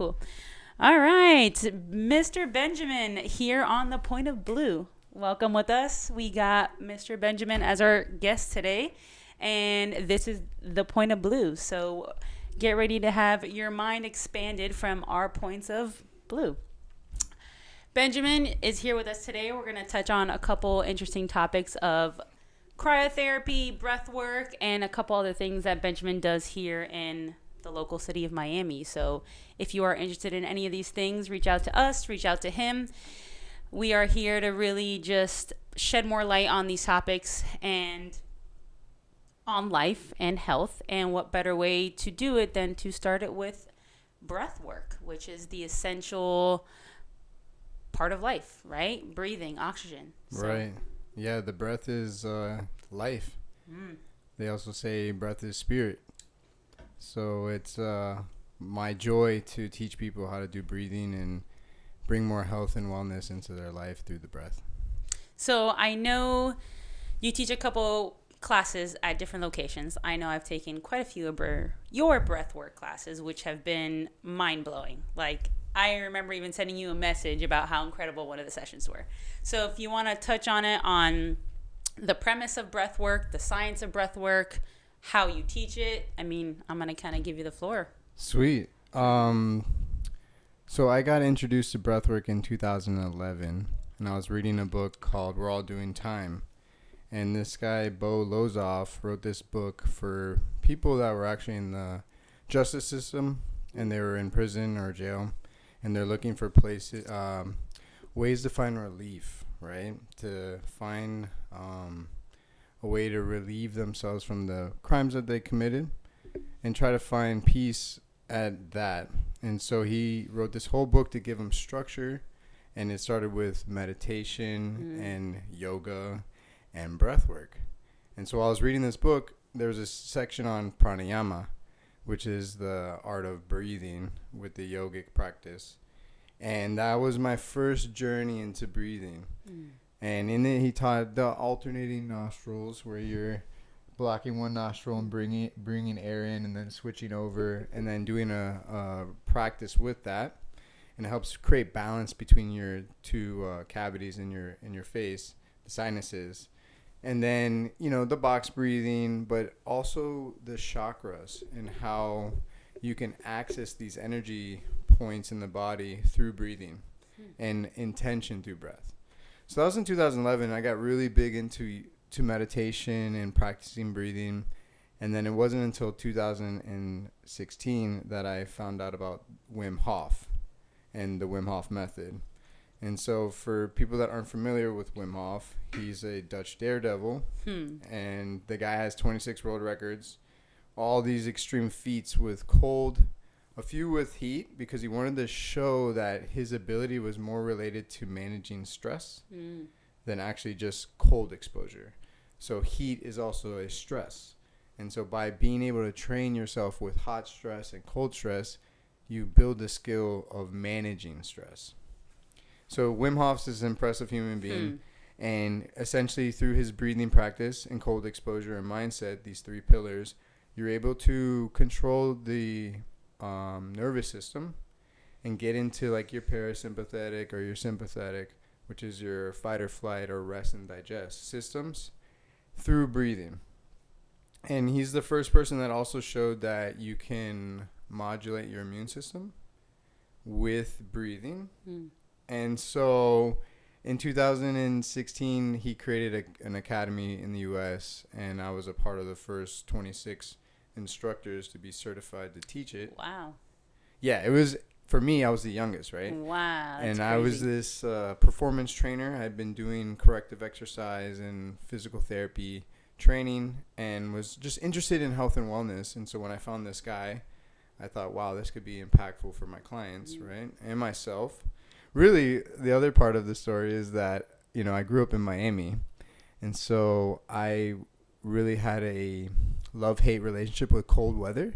Cool. All right, Mr. Benjamin here on The Point of Blue. Welcome with us. We got Mr. Benjamin as our guest today, and this is The Point of Blue. So get ready to have your mind expanded from our points of blue. Benjamin is here with us today. We're going to touch on a couple interesting topics of cryotherapy, breath work, and a couple other things that Benjamin does here in the local city of Miami. So if you are interested in any of these things, reach out to us, reach out to him. We are here to really just shed more light on these topics and on life and health. And what better way to do it than to start it with breath work, which is the essential part of life, right? Breathing, oxygen. So. Right. Yeah, the breath is life. They also say breath is spirit. So it's my joy to teach people how to do breathing and bring more health and wellness into their life through the breath. So I know you teach a couple classes at different locations. I know I've taken quite a few of your breathwork classes, which have been mind-blowing. Like, I remember even sending you a message about how incredible one of the sessions were. So if you want to touch on it, on the premise of breathwork, the science of breathwork, how you teach it, I mean, I'm going to kind of give you the floor. Sweet. So I got introduced to breathwork in 2011, and I was reading a book called We're All Doing Time. And this guy, Bo Lozoff, wrote this book for people that were actually in the justice system, and they were in prison or jail, and they're looking for places, ways to find relief, right? To find a way to relieve themselves from the crimes that they committed and try to find peace at that. And so he wrote this whole book to give them structure, and it started with meditation and yoga and breath work. And so while I was reading this book, there was a section on pranayama, which is the art of breathing with the yogic practice. And that was my first journey into breathing. And in it, he taught the alternating nostrils, where you're blocking one nostril and bringing air in, and then switching over, and then doing a practice with that. And it helps create balance between your two cavities in your face, the sinuses. And then, the box breathing, but also the chakras and how you can access these energy points in the body through breathing and intention through breath. So that was in 2011. I got really big into meditation and practicing breathing. And then it wasn't until 2016 that I found out about Wim Hof and the Wim Hof method. And so for people that aren't familiar with Wim Hof, he's a Dutch daredevil. And the guy has 26 world records, all these extreme feats with cold, a few with heat, because he wanted to show that his ability was more related to managing stress than actually just cold exposure. So heat is also a stress. And so by being able to train yourself with hot stress and cold stress, you build the skill of managing stress. So Wim Hof's is an impressive human being. And essentially through his breathing practice and cold exposure and mindset, these three pillars, you're able to control the nervous system and get into like your parasympathetic or your sympathetic, which is your fight or flight or rest and digest systems, through breathing. And he's the first person that also showed that you can modulate your immune system with breathing. And so in 2016, he created an academy in the U.S., and I was a part of the first 26 instructors to be certified to teach it. Wow. Yeah, it was, for me, I was the youngest, right? Wow. And crazy. I was this performance trainer. I'd been doing corrective exercise and physical therapy training and was just interested in health and wellness. And so when I found this guy, I thought, wow, this could be impactful for my clients, right? And myself. Really, the other part of the story is that, I grew up in Miami. And so I really had a love-hate relationship with cold weather.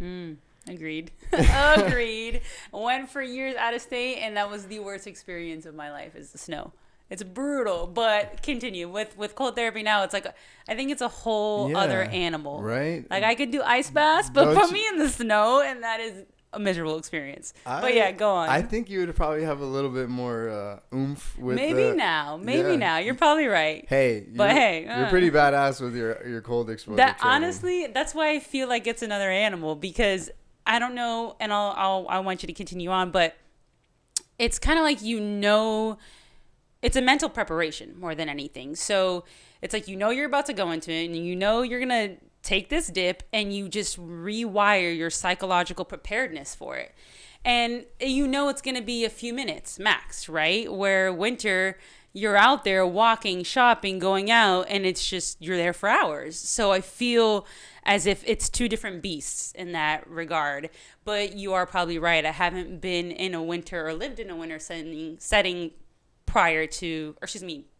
Agreed. Agreed. Went for years out of state, and that was the worst experience of my life is the snow. It's brutal, but continue. With cold therapy now, it's like, I think it's a whole other animal. Right? Like, I could do ice baths, but put me in the snow, and that is a miserable experience. But yeah, go on. I think you would probably have a little bit more oomph with maybe now. You're probably right. Hey, you're pretty badass with your cold exposure training. Honestly, that's why I feel like it's another animal, because I don't know, and I want you to continue on, but it's kind of like, it's a mental preparation more than anything. So it's like, you're about to go into it, and you're going to take this dip, and you just rewire your psychological preparedness for it. And it's going to be a few minutes max, right? Where winter, you're out there walking, shopping, going out, and it's just, you're there for hours. So I feel as if it's two different beasts in that regard. But you are probably right. I haven't been in a winter or lived in a winter setting prior to,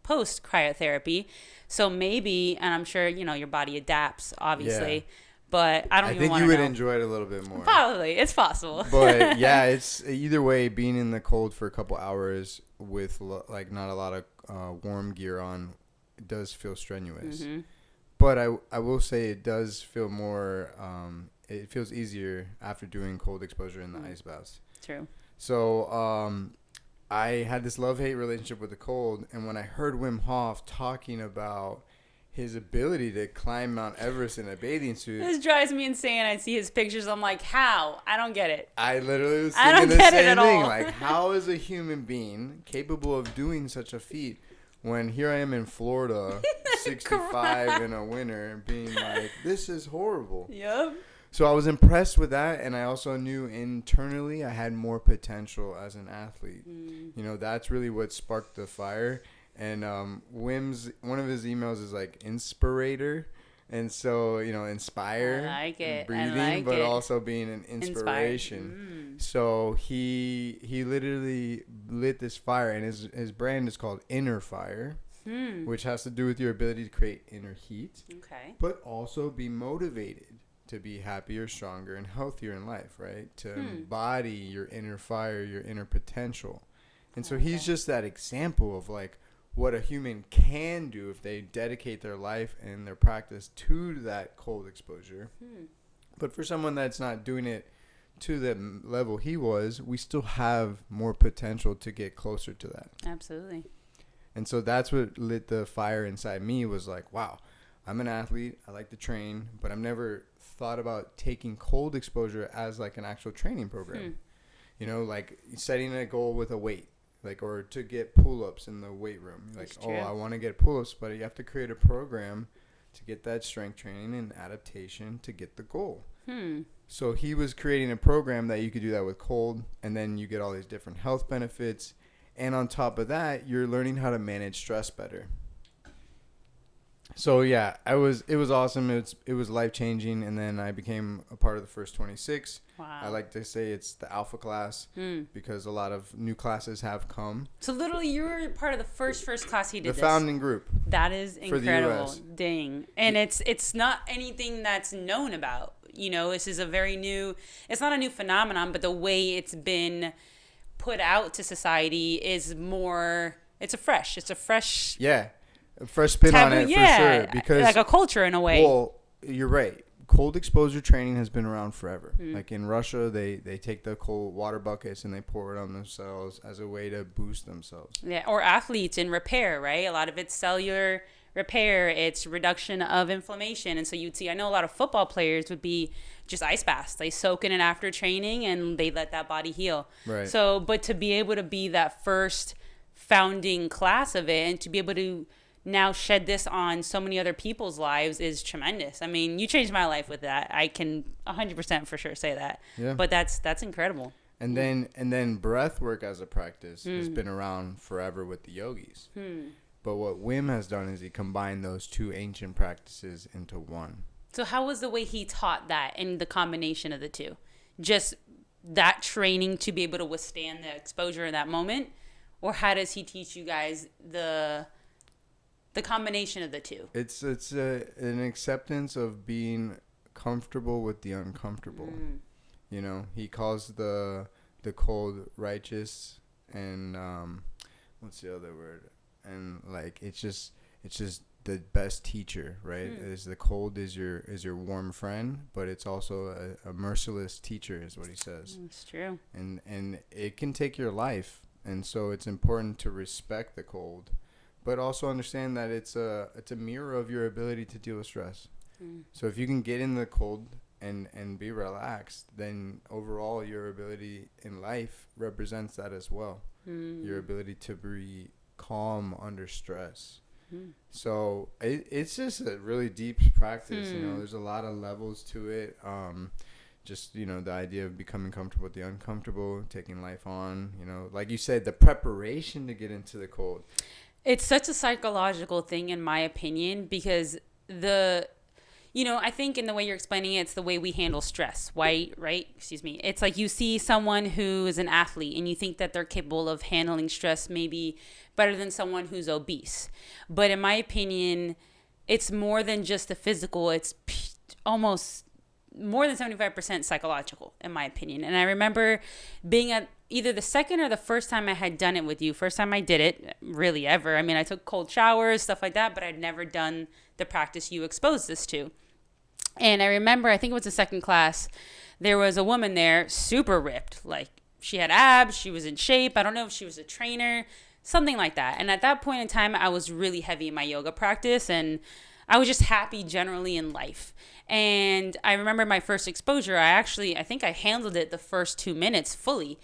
post cryotherapy. So maybe, and I'm sure, your body adapts, obviously. Yeah. But I think you would enjoy it a little bit more. Probably. It's possible. But yeah, it's either way, being in the cold for a couple hours with not a lot of warm gear on, it does feel strenuous. Mm-hmm. But I will say it does feel more, it feels easier after doing cold exposure in the ice baths. True. So I had this love-hate relationship with the cold, and when I heard Wim Hof talking about his ability to climb Mount Everest in a bathing suit, this drives me insane. I see his pictures. I'm like, how? I don't get it. I literally was thinking the same thing. Like, how is a human being capable of doing such a feat when here I am in Florida, 65 in a winter, and being like, this is horrible. Yep. So I was impressed with that, and I also knew internally I had more potential as an athlete. That's really what sparked the fire. And Wim's, one of his emails is like inspirator, and so inspire, I like it. breathing, but also being an inspiration. So he literally lit this fire, and his brand is called Inner Fire, which has to do with your ability to create inner heat, but also be motivated to be happier, stronger, and healthier in life, right? To embody your inner fire, your inner potential. And so he's just that example of like what a human can do if they dedicate their life and their practice to that cold exposure. But for someone that's not doing it to the level he was, we still have more potential to get closer to that. Absolutely. And so that's what lit the fire inside me, was like, wow, I'm an athlete. I like to train, but I've never thought about taking cold exposure as like an actual training program. Like setting a goal with a weight, like, or to get pull-ups in the weight room. Like, I want to get pull-ups, but you have to create a program to get that strength training and adaptation to get the goal. So he was creating a program that you could do that with cold, and then you get all these different health benefits. And on top of that, you're learning how to manage stress better. So yeah, it was awesome. It was life-changing, and then I became a part of the first 26. Wow. I like to say it's the alpha class because a lot of new classes have come. So literally, you were part of the first class he did. The founding group. That is incredible. Dang. And it's not anything that's known about. This is a very new. It's not a new phenomenon, but the way it's been put out to society is more. It's a fresh. Yeah. A fresh spin on it, for sure, because like a culture in a way. Well, you're right. Cold exposure training has been around forever. Like in Russia, they take the cold water buckets and they pour it on themselves as a way to boost themselves. Yeah, or athletes in repair, right? A lot of it's cellular repair. It's reduction of inflammation. And so you'd see, I know a lot of football players would be just ice baths. They soak in it after training and they let that body heal. Right. So, but to be able to be that first founding class of it and to be able to now shed this on so many other people's lives is tremendous. I mean, you changed my life with that. I can 100% for sure say that. Yeah. But that's incredible. And then breath work as a practice has been around forever with the yogis. But what Wim has done is he combined those two ancient practices into one. So how was the way he taught that and the combination of the two? Just that training to be able to withstand the exposure in that moment? Or how does he teach you guys the combination of the two? It's an acceptance of being comfortable with the uncomfortable. He calls the cold righteous, and what's the other word? And like it's just the best teacher, right? Is the cold is your warm friend, but it's also a merciless teacher, is what he says. That's true. And it can take your life, and so it's important to respect the cold, but also understand that it's a mirror of your ability to deal with stress. So if you can get in the cold and be relaxed, then overall your ability in life represents that as well. Your ability to be calm under stress. So it's just a really deep practice. You know, there's a lot of levels to it. Just, you know, the idea of becoming comfortable with the uncomfortable, taking life on, you know, like you said, the preparation to get into the cold. It's such a psychological thing, in my opinion, because I think in the way you're explaining it, it's the way we handle stress, right? Excuse me. It's like you see someone who is an athlete and you think that they're capable of handling stress maybe better than someone who's obese. But in my opinion, it's more than just the physical. It's almost more than 75% psychological, in my opinion. And I remember being at either the second or the first time I had done it with you. First time I did it, really ever. I mean, I took cold showers, stuff like that, but I'd never done the practice you exposed us to. And I remember, I think it was the second class, there was a woman there, super ripped. Like, she had abs, she was in shape. I don't know if she was a trainer, something like that. And at that point in time, I was really heavy in my yoga practice, and I was just happy generally in life. And I remember my first exposure, I think I handled it the first 2 minutes fully.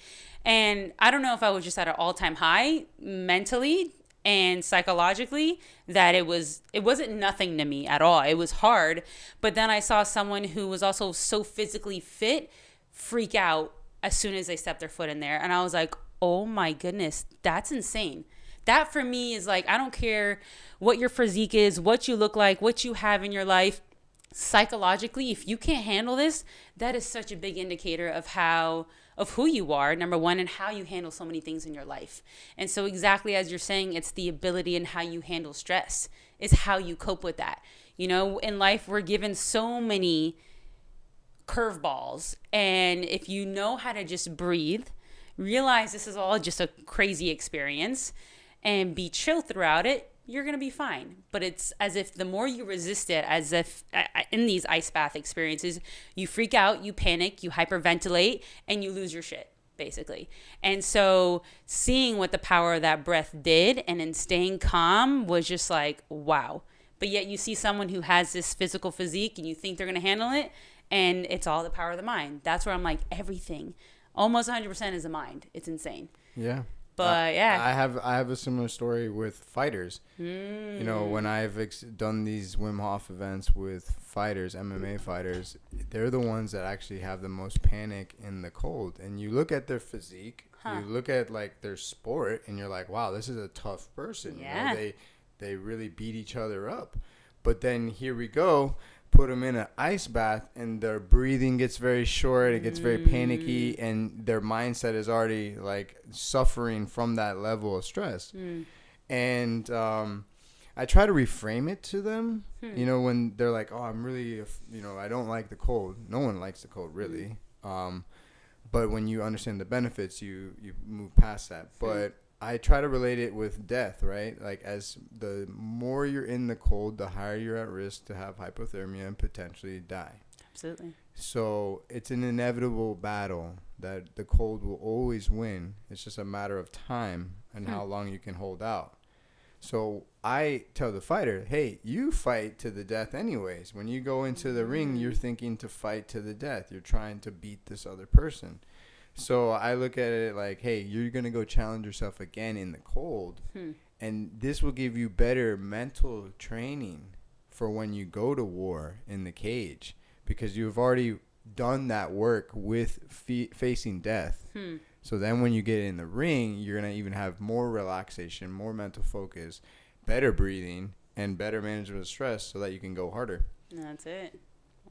And I don't know if I was just at an all-time high mentally and psychologically, that it wasn't nothing to me at all. It was hard. But then I saw someone who was also so physically fit freak out as soon as they stepped their foot in there. And I was like, oh my goodness, that's insane. That for me is like, I don't care what your physique is, what you look like, what you have in your life. Psychologically, if you can't handle this, that is such a big indicator of who you are, number one, and how you handle so many things in your life. And so exactly as you're saying, it's the ability and how you handle stress is how you cope with that. You know, in life, we're given so many curveballs. And if you know how to just breathe, realize this is all just a crazy experience, and be chill throughout it, you're going to be fine. But it's as if the more you resist it, as if in these ice bath experiences, you freak out, you panic, you hyperventilate, and you lose your shit, basically. And so seeing what the power of that breath did and in staying calm was just like, wow. But yet you see someone who has this physical physique and you think they're going to handle it, and it's all the power of the mind. That's where I'm like, everything, almost 100% is the mind. It's insane. Yeah. But yeah, I have a similar story with fighters. You know, when I've done these Wim Hof events with fighters, MMA fighters, they're the ones that actually have the most panic in the cold. And you look at their physique, you look at like their sport, and you're like, wow, this is a tough person. Yeah. You know, they really beat each other up. But then here we go. Put them in an ice bath, and their breathing gets very short. It gets very panicky, and their mindset is already like suffering from that level of stress. And I try to reframe it to them. You know, when they're like, "Oh, I'm really, I don't like the cold." No one likes the cold, really. But when you understand the benefits, you move past that. But I try to relate it with death, right? Like, as the more you're in the cold, the higher you're at risk to have hypothermia and potentially die. absolutely. So it's an inevitable battle that the cold will always win. It's just a matter of time and how long you can hold out. So I tell the fighter, hey, you fight to the death anyways. When you go into the ring, you're thinking to fight to the death. You're trying to beat this other person. So I look at it like, hey, you're going to go challenge yourself again in the cold. And this will give you better mental training for when you go to war in the cage, because you've already done that work with facing death. So then when you get in the ring, you're going to even have more relaxation, more mental focus, better breathing, and better management of stress so that you can go harder. That's it.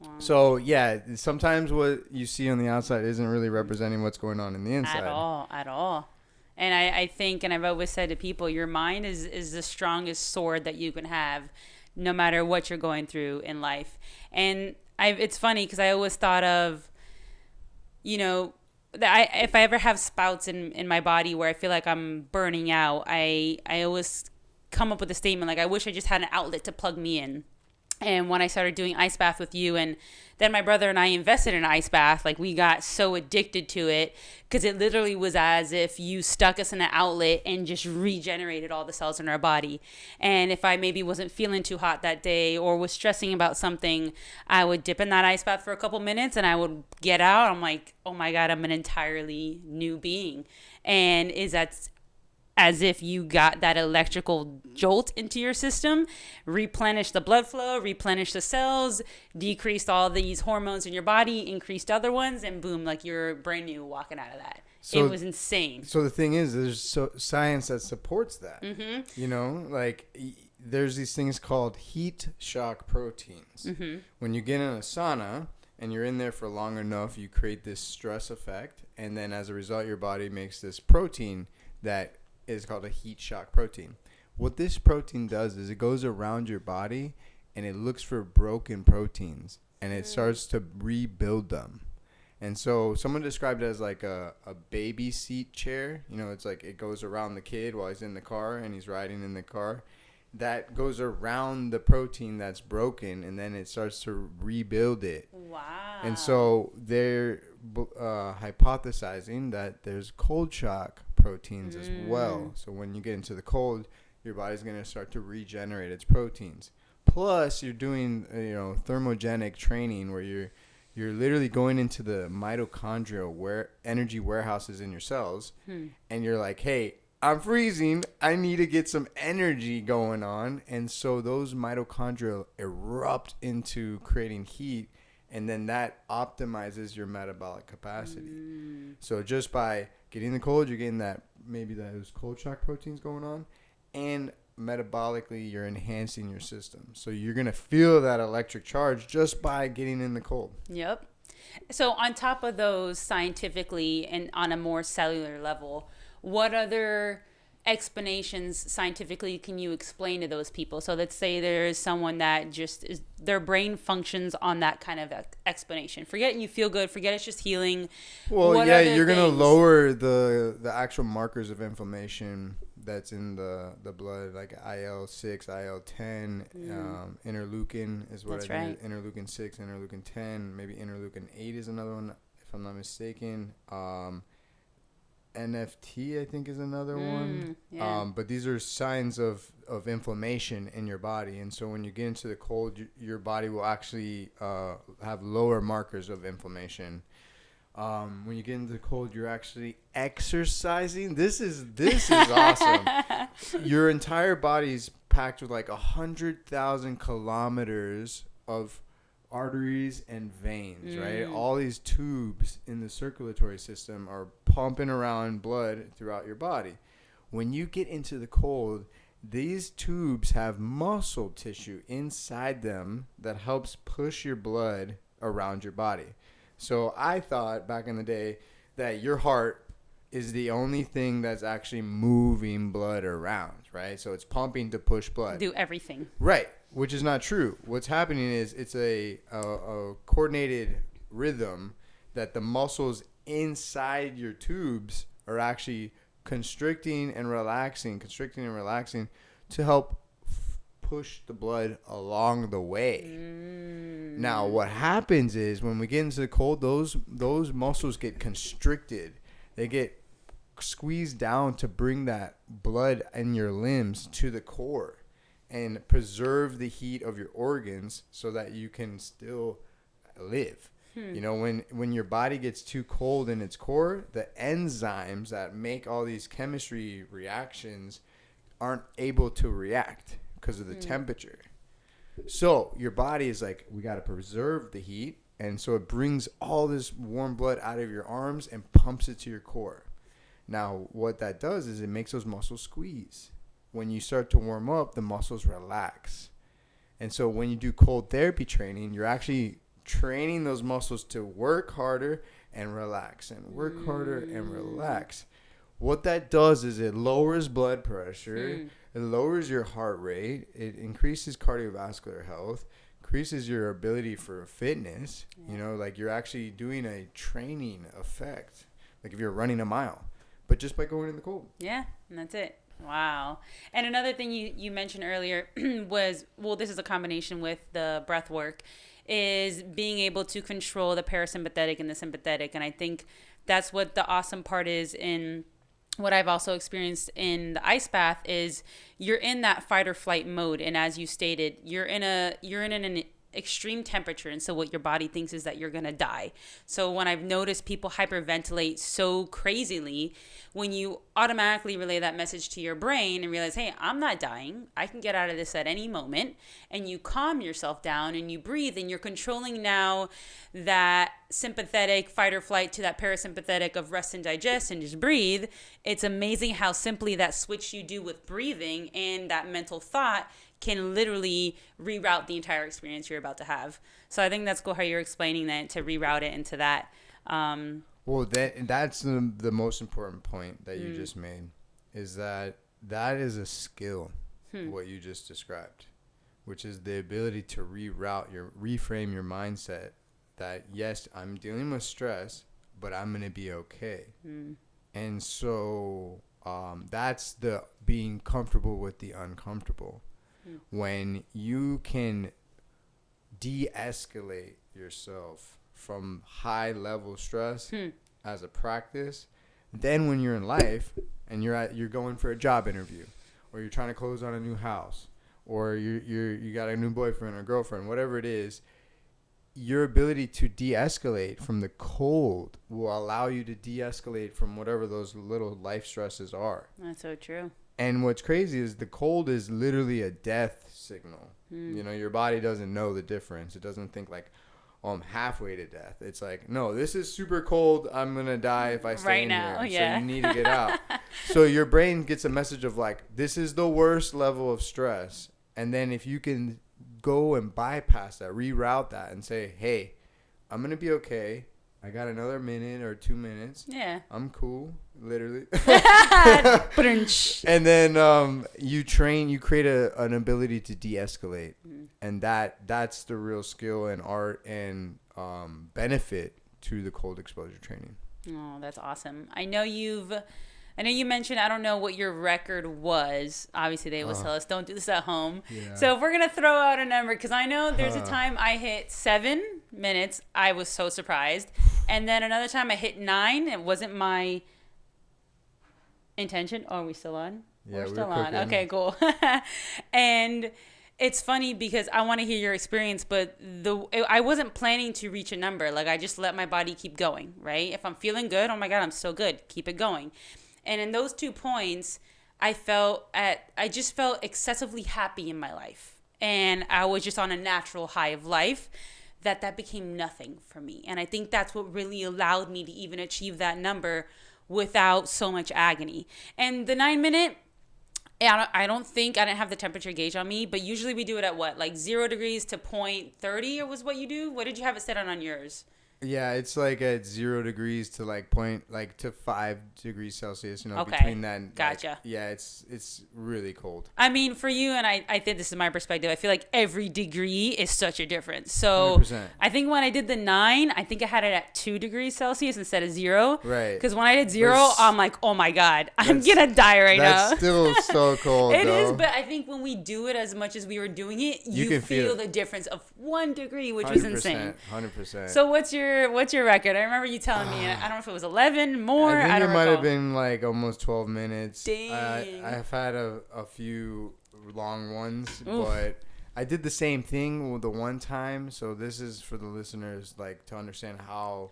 Wow. So, yeah, sometimes what you see on the outside isn't really representing what's going on in the inside. At all. And I think, and I've always said to people, your mind is the strongest sword that you can have no matter what you're going through in life. And it's funny because I always thought of, if I ever have spouts in my body where I feel like I'm burning out, I always come up with a statement like, I wish I just had an outlet to plug me in. And when I started doing IceBath with you, and then my brother and I invested in IceBath, like we got so addicted to it because it literally was as if you stuck us in an outlet and just regenerated all the cells in our body. And if I maybe wasn't feeling too hot that day or was stressing about something, I would dip in that ice bath for a couple minutes and I would get out. I'm like, oh my God, I'm an entirely new being. And is that as if you got that electrical jolt into your system, replenish the blood flow, replenish the cells, decreased all these hormones in your body, increased other ones, and boom, like you're brand new walking out of that. So, it was insane. So the thing is, there's science that supports that. Mm-hmm. You know, like there's these things called heat shock proteins. Mm-hmm. When you get in a sauna and you're in there for long enough, you create this stress effect. And then as a result, your body makes this protein that is called a heat shock protein. What this protein does is it goes around your body and it looks for broken proteins and it starts to rebuild them. And so someone described it as like a baby seat chair. You know, it's like it goes around the kid while he's in the car and he's riding in the car. That goes around the protein that's broken and then it starts to rebuild it. Wow. And so they're hypothesizing that there's cold shock proteins as well. So when you get into the cold, your body's going to start to regenerate its proteins. Plus, you're doing thermogenic training where you're literally going into the mitochondrial energy warehouses in your cells, and you're like, hey, I'm freezing. I need to get some energy going on. And so those mitochondria erupt into creating heat, and then that optimizes your metabolic capacity. So just by getting the cold, you're getting those cold shock proteins going on, and metabolically you're enhancing your system. So you're going to feel that electric charge just by getting in the cold. Yep. So on top of those, scientifically and on a more cellular level, what other explanations scientifically can you explain to those people? So let's say there is someone that just is, their brain functions on that kind of explanation. Forget you feel good, forget it's just healing. Well, yeah, you're going to lower the actual markers of inflammation that's in the blood, like IL-6, IL-10, interleukin is what that's I right. do. Interleukin 6, interleukin 10, maybe interleukin 8 is another one, if I'm not mistaken. NFT, I think, is another one. Yeah. But these are signs of inflammation in your body. And so when you get into the cold, your body will actually have lower markers of inflammation. When you get into the cold, you're actually exercising. This is awesome. Your entire body's packed with like 100,000 kilometers of arteries and veins, right? All these tubes in the circulatory system are pumping around blood throughout your body. When you get into the cold, these tubes have muscle tissue inside them that helps push your blood around your body. So I thought back in the day that your heart is the only thing that's actually moving blood around, right? So it's pumping to push blood. Do everything. Right, which is not true. What's happening is it's a coordinated rhythm that the muscles inside your tubes are actually constricting and relaxing to help push the blood along the way. Now, what happens is when we get into the cold, those muscles get constricted. They get squeezed down to bring that blood in your limbs to the core and preserve the heat of your organs so that you can still live. You know, when your body gets too cold in its core, the enzymes that make all these chemistry reactions aren't able to react because of the temperature. So your body is like, we got to preserve the heat. And so it brings all this warm blood out of your arms and pumps it to your core. Now, what that does is it makes those muscles squeeze. When you start to warm up, the muscles relax. And so when you do cold therapy training, you're actually training those muscles to work harder and relax, and work harder and relax. What that does is it lowers blood pressure, it lowers your heart rate, it increases cardiovascular health, increases your ability for fitness. You know, like you're actually doing a training effect, like if you're running a mile, but just by going in the cold. Yeah, and that's it. Wow. And another thing you mentioned earlier was, well, this is a combination with the breath work, is being able to control the parasympathetic and the sympathetic. And I think that's what the awesome part is in what I've also experienced in the ice bath is you're in that fight or flight mode. And as you stated, you're in an extreme temperature, and so what your body thinks is that you're gonna die. So when I've noticed people hyperventilate so crazily, when you automatically relay that message to your brain and realize, hey, I'm not dying, I can get out of this at any moment, and you calm yourself down and you breathe, and you're controlling now that sympathetic fight or flight to that parasympathetic of rest and digest and just breathe. It's amazing how simply that switch you do with breathing and that mental thought can literally reroute the entire experience you're about to have. So I think that's cool how you're explaining that, to reroute it into that. Well, that's the most important point that you just made, is that is a skill, what you just described, which is the ability to reframe your mindset that, yes, I'm dealing with stress, but I'm going to be okay. And so that's the being comfortable with the uncomfortable. When you can de-escalate yourself from high level stress as a practice, then when you're in life and you're going for a job interview, or you're trying to close on a new house, or you got a new boyfriend or girlfriend, whatever it is, your ability to de-escalate from the cold will allow you to de-escalate from whatever those little life stresses are. That's so true. And what's crazy is the cold is literally a death signal. You know, your body doesn't know the difference. It doesn't think like, oh, I'm halfway to death. It's like, no, this is super cold. I'm going to die if I stay right in now, here. yeah. So you need to get out. So your brain gets a message of like, this is the worst level of stress. And then if you can go and bypass that, reroute that and say, hey, I'm going to be okay. I got another minute or 2 minutes. Yeah. I'm cool, literally. And then you create an ability to de-escalate. And that's the real skill and art and benefit to the cold exposure training. Oh, that's awesome. I know you mentioned, I don't know what your record was. Obviously, they always tell us, don't do this at home. Yeah. So if we're going to throw out a number, because I know there's a time I hit 7 minutes. I was so surprised. And then another time I hit 9. It wasn't my intention. Oh, are we still on? Yeah, we're still cooking. on. Okay, cool. And it's funny because I want to hear your experience, but I wasn't planning to reach a number. Like, I just let my body keep going, right? If I'm feeling good, oh my God, I'm still good. Keep it going. And in those 2 points, I just felt excessively happy in my life. And I was just on a natural high of life that became nothing for me. And I think that's what really allowed me to even achieve that number without so much agony. And the 9 minute, I didn't have the temperature gauge on me, but usually we do it at what? Like 0 degrees to 0.30 or was what you do? What did you have it set on yours? Yeah, it's like at 0 degrees to to 5 degrees Celsius, Okay. between that. Gotcha. Yeah, it's really cold. I mean, for you, and I think this is my perspective, I feel like every degree is such a difference. So 100%. I think when I did the 9, I think I had it at 2 degrees Celsius instead of 0. Right. Because when I did 0, I'm like, oh my God, I'm going to die right now. That's still so cold, It though. is, but I think when we do it as much as we were doing it, you can feel feel the difference of 1 degree, which 100%, was insane. 100%. So what's your record? I remember you telling me, I don't know if it was 11, more, I think I don't it might recall. have been like almost 12 minutes. Dang. I've had a few long ones, Oof. but I did the same thing with the one time. So this is for the listeners, like, to understand how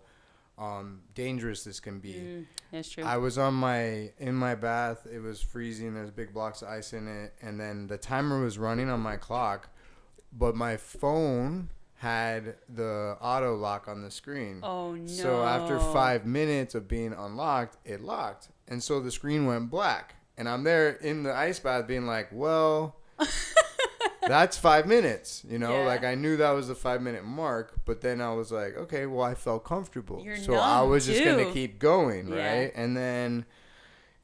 dangerous this can be. That's true. I was in my bath. It was freezing. There's big blocks of ice in it, and then the timer was running on my clock, but my phone had the auto lock on the screen. Oh no. So after 5 minutes of being unlocked, it locked. And so the screen went black. And I'm there in the ice bath being like, well, that's 5 minutes. Yeah. Like, I knew that was the 5 minute mark. But then I was like, okay, well, I felt comfortable. You're I numb, was just going too. to keep going, Yeah. right? And then,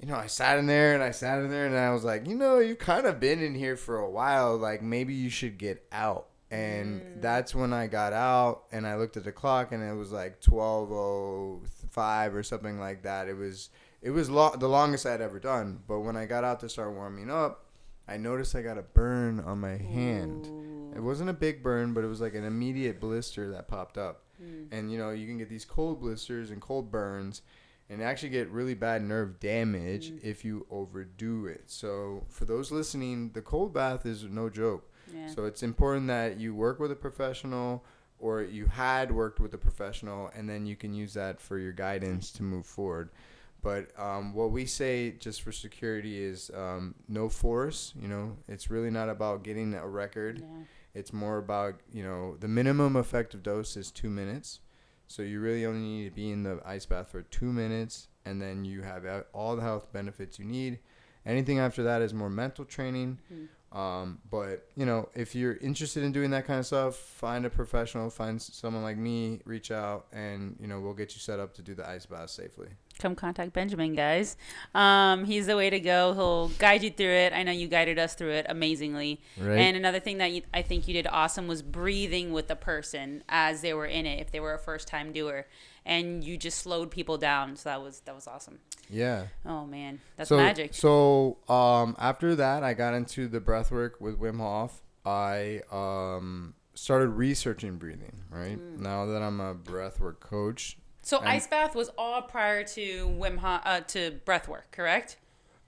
I sat in there and I was like, you've kind of been in here for a while. Like, maybe you should get out. And that's when I got out and I looked at the clock and it was like 12:05 or something like that. It It was the longest I'd ever done. But when I got out to start warming up, I noticed I got a burn on my hand. Ooh. It wasn't a big burn, but it was like an immediate blister that popped up. And, you know, you can get these cold blisters and cold burns and actually get really bad nerve damage if you overdo it. So for those listening, the cold bath is no joke. Yeah. So it's important that you work with a professional, or you had worked with a professional, and then you can use that for your guidance to move forward. But what we say, just for security, is no force. You know, it's really not about getting a record. Yeah. It's more about, you know, the minimum effective dose is 2 minutes. So you really only need to be in the ice bath for 2 minutes, and then you have all the health benefits you need. Anything after that is more mental training. But, you know, if you're interested in doing that kind of stuff, find a professional, find someone like me, reach out, and, you know, we'll get you set up to do the ice bath safely. Come contact Benjamin, guys. He's the way to go. He'll guide you through it. I know you guided us through it amazingly. Right. And another thing that I think you did awesome was breathing with the person as they were in it, if they were a first-time doer. And you just slowed people down. So that was awesome. Yeah. Oh, man. That's magic. So after that, I got into the breath work with Wim Hof. I started researching breathing, right? Now that I'm a breath work coach. So ice bath was all prior to Wim Hof, to breath work, correct?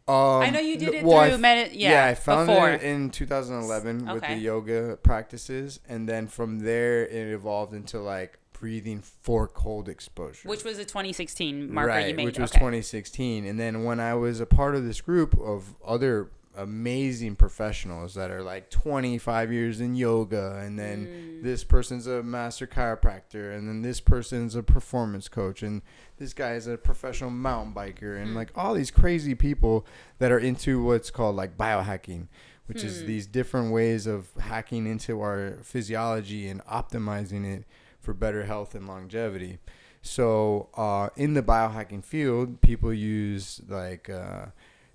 I know you did it through I found it in 2011 with the yoga practices, and then from there it evolved into like breathing for cold exposure, which was a 2016 marker you made. Which was 2016, and then when I was a part of this group of other amazing professionals that are like 25 years in yoga, and then this person's a master chiropractor, and then this person's a performance coach, and this guy is a professional mountain biker, and like all these crazy people that are into what's called like biohacking, which is these different ways of hacking into our physiology and optimizing it for better health and longevity. So in the biohacking field, people use like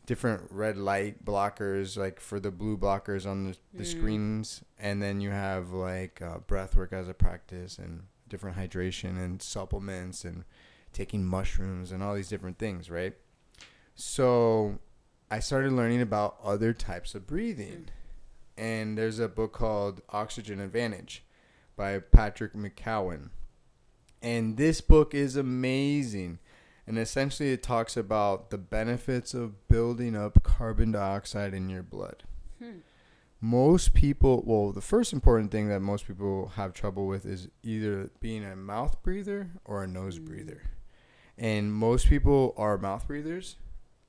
different red light blockers, like for the blue blockers on the screens, and then you have like breath work as a practice, and different hydration and supplements, and taking mushrooms and all these different things, right? So I started learning about other types of breathing, and there's a book called Oxygen Advantage by Patrick McKeown, and this book is amazing. And essentially it talks about the benefits of building up carbon dioxide in your blood. Most people, well, the first important thing that most people have trouble with is either being a mouth breather or a nose breather. And most people are mouth breathers,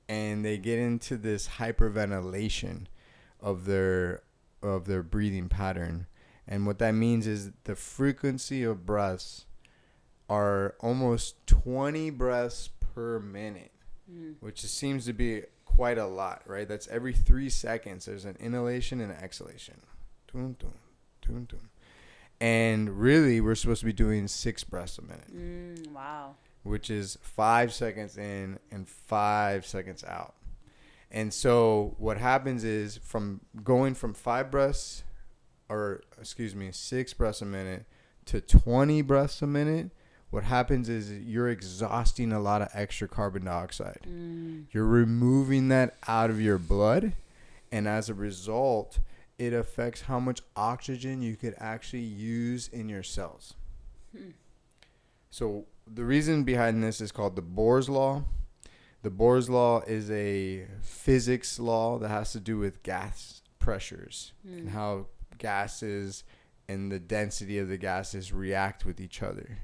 and they get into this hyperventilation of their breathing pattern. And what that means is the frequency of breaths are almost 20 breaths per minute, which seems to be quite a lot, right? That's every 3 seconds. There's an inhalation and an exhalation. Dun, dun, dun, dun. And really, we're supposed to be doing 6 breaths a minute. Wow. Which is 5 seconds in and 5 seconds out. And so what happens is from going from 6 breaths a minute to 20 breaths a minute, what happens is you're exhausting a lot of extra carbon dioxide. You're removing that out of your blood, and as a result, it affects how much oxygen you could actually use in your cells. So the reason behind this is called the Bohr's law. The Bohr's law is a physics law that has to do with gas pressures and how gases and the density of the gases react with each other.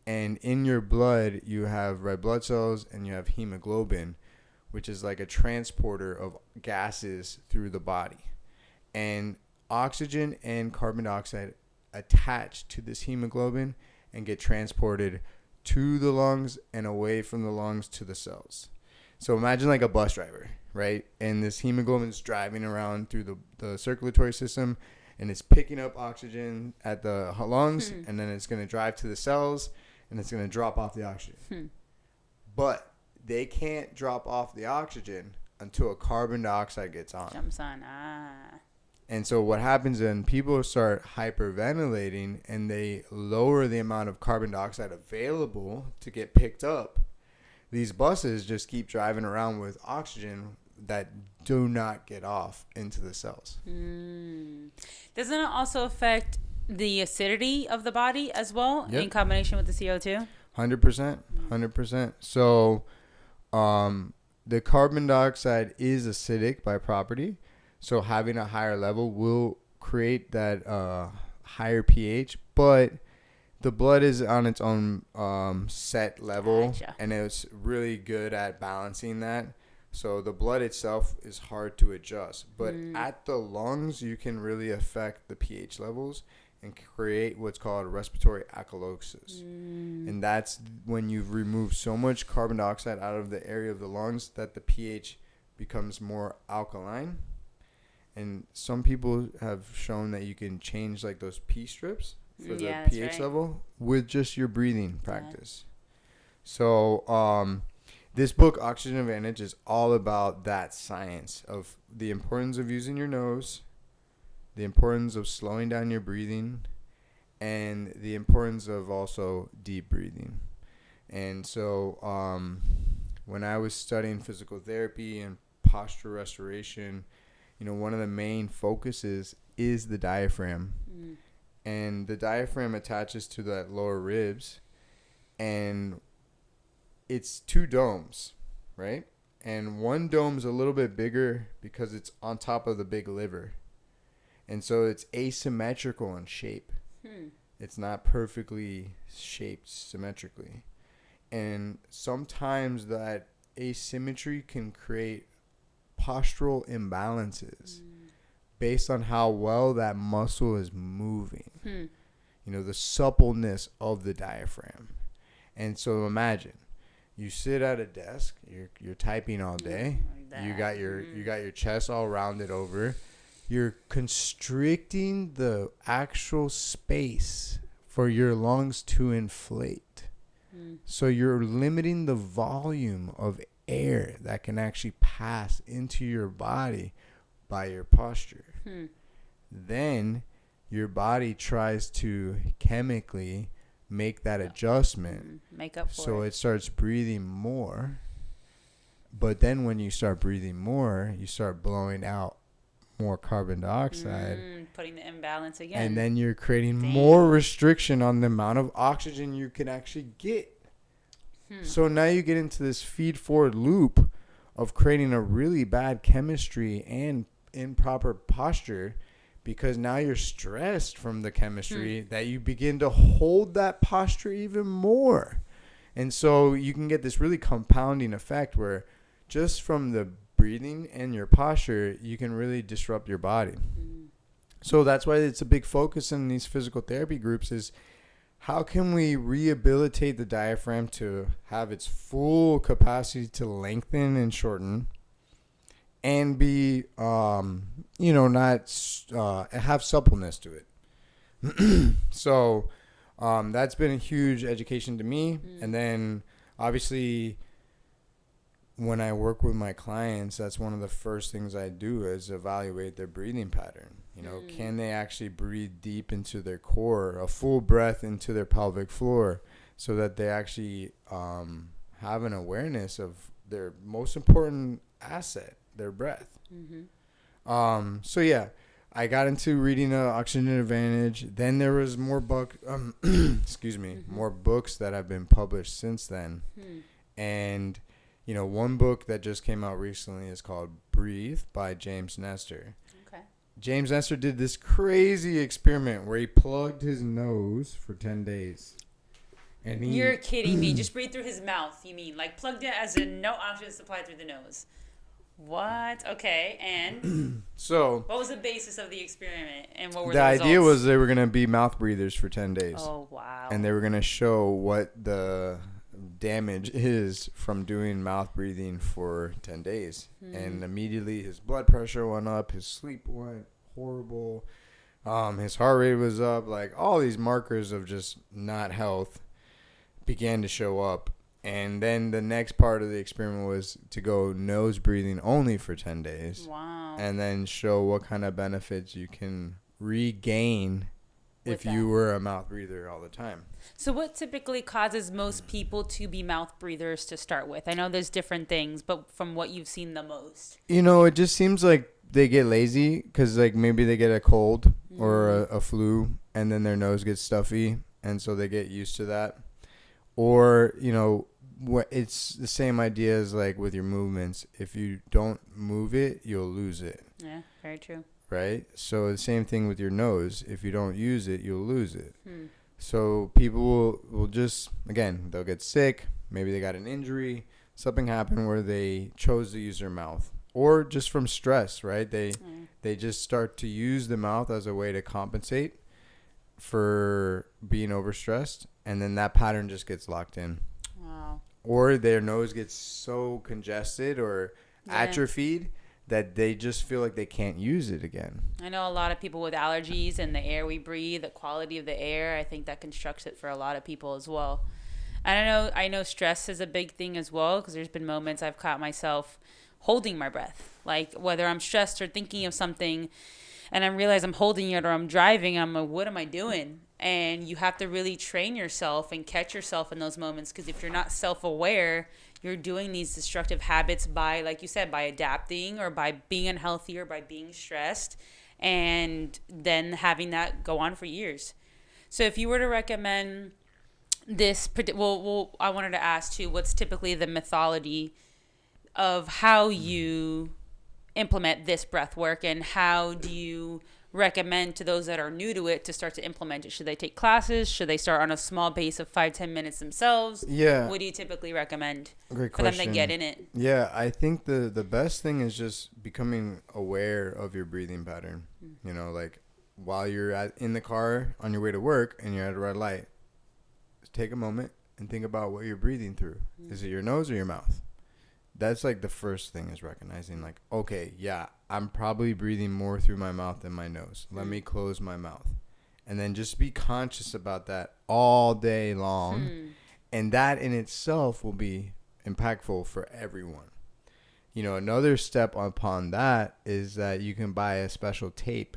And in your blood, you have red blood cells and you have hemoglobin, which is like a transporter of gases through the body. And oxygen and carbon dioxide attach to this hemoglobin and get transported to the lungs and away from the lungs to the cells. So imagine like a bus driver, right? And this hemoglobin is driving around through the circulatory system, and it's picking up oxygen at the lungs, and then it's going to drive to the cells, and it's going to drop off the oxygen. But they can't drop off the oxygen until a carbon dioxide gets on. Jumps on. And so what happens when people start hyperventilating and they lower the amount of carbon dioxide available to get picked up, these buses just keep driving around with oxygen that do not get off into the cells. Doesn't it also affect the acidity of the body as well in combination with the CO2? 100%. 100%. So the carbon dioxide is acidic by property. So having a higher level will create that higher pH, but the blood is on its own set level, Gotcha. and it's really good at balancing that. So the blood itself is hard to adjust, but at the lungs, you can really affect the pH levels and create what's called respiratory alkalosis. And that's when you've removed so much carbon dioxide out of the area of the lungs that the pH becomes more alkaline. And some people have shown that you can change like those P strips for the pH level with just your breathing practice. So this book, Oxygen Advantage, is all about that science of the importance of using your nose, the importance of slowing down your breathing, and the importance of also deep breathing. And so when I was studying physical therapy and posture restoration, one of the main focuses is the diaphragm. And the diaphragm attaches to that lower ribs, and it's two domes, right? And one dome's a little bit bigger because it's on top of the big liver. And so it's asymmetrical in shape. It's not perfectly shaped symmetrically. And sometimes that asymmetry can create postural imbalances based on how well that muscle is moving. The suppleness of the diaphragm. And so imagine you sit at a desk, you're typing all day. You got your chest all rounded over. You're constricting the actual space for your lungs to inflate. So you're limiting the volume of air that can actually pass into your body by your posture. Then your body tries to chemically make that adjustment. Make up for so it. It starts breathing more. But then when you start breathing more, you start blowing out more carbon dioxide. Putting the imbalance again. And then you're creating more restriction on the amount of oxygen you can actually get. So now you get into this feed-forward loop of creating a really bad chemistry and improper posture, because now you're stressed from the chemistry that you begin to hold that posture even more. And so you can get this really compounding effect where just from the breathing and your posture, you can really disrupt your body. So that's why it's a big focus in these physical therapy groups is how can we rehabilitate the diaphragm to have its full capacity to lengthen and shorten and be, not have suppleness to it. So that's been a huge education to me. And then obviously when I work with my clients, that's one of the first things I do is evaluate their breathing pattern. Can they actually breathe deep into their core, a full breath into their pelvic floor, so that they actually have an awareness of their most important asset, their breath. So yeah, I got into reading Oxygen Advantage. Then there was more more books that have been published since then. And one book that just came out recently is called Breathe by James Nestor. James Nestor did this crazy experiment where he plugged his nose for 10 days. And You're kidding me. Just breathe through his mouth, you mean? Like plugged it as in no oxygen supply through the nose. What? Okay, and? So what was the basis of the experiment, and what were the results? idea was they were going to be mouth breathers for 10 days. Oh, wow. And they were going to show what the damage is from doing mouth breathing for 10 days. And immediately his blood pressure went up, his sleep went horrible, his heart rate was up, like all these markers of just not health began to show up. And then the next part of the experiment was to go nose breathing only for 10 days. Wow. And then show what kind of benefits you can regain if you were a mouth breather all the time. So what typically causes most people to be mouth breathers to start with? I know there's different things, but from what you've seen the most. It just seems like they get lazy because like maybe they get a cold or a flu and then their nose gets stuffy. And so they get used to that. Or, it's the same idea as like with your movements. If you don't move it, you'll lose it. Yeah, very true. Right? So the same thing with your nose. If you don't use it, you'll lose it. So people will just, again, they'll get sick. Maybe they got an injury. Something happened where they chose to use their mouth. Or just from stress, right? They just start to use the mouth as a way to compensate for being overstressed. And then that pattern just gets locked in. Wow. Or their nose gets so congested or atrophied that they just feel like they can't use it again. I know a lot of people with allergies and the air we breathe, the quality of the air, I think that constructs it for a lot of people as well. And I know stress is a big thing as well, because there's been moments I've caught myself holding my breath. Like whether I'm stressed or thinking of something and I realize I'm holding it or I'm driving, I'm like, what am I doing? And you have to really train yourself and catch yourself in those moments, because if you're not self-aware, you're doing these destructive habits by, like you said, by adapting or by being unhealthy or by being stressed, and then having that go on for years. So if you were to recommend this, I wanted to ask too, what's typically the methodology of how you implement this breath work, and how do you recommend to those that are new to it to start to implement it? Should they take classes? Should they start on a small base of 5-10 minutes themselves? Yeah. What do you typically recommend Great for question. them to get in it? Yeah, I think the best thing is just becoming aware of your breathing pattern. Like while you're in the car on your way to work and you're at a red light, take a moment and think about what you're breathing through. Is it your nose or your mouth? That's like the first thing, is recognizing like, okay, yeah, I'm probably breathing more through my mouth than my nose. Let me close my mouth. And then just be conscious about that all day long. And that in itself will be impactful for everyone. Another step upon that is that you can buy a special tape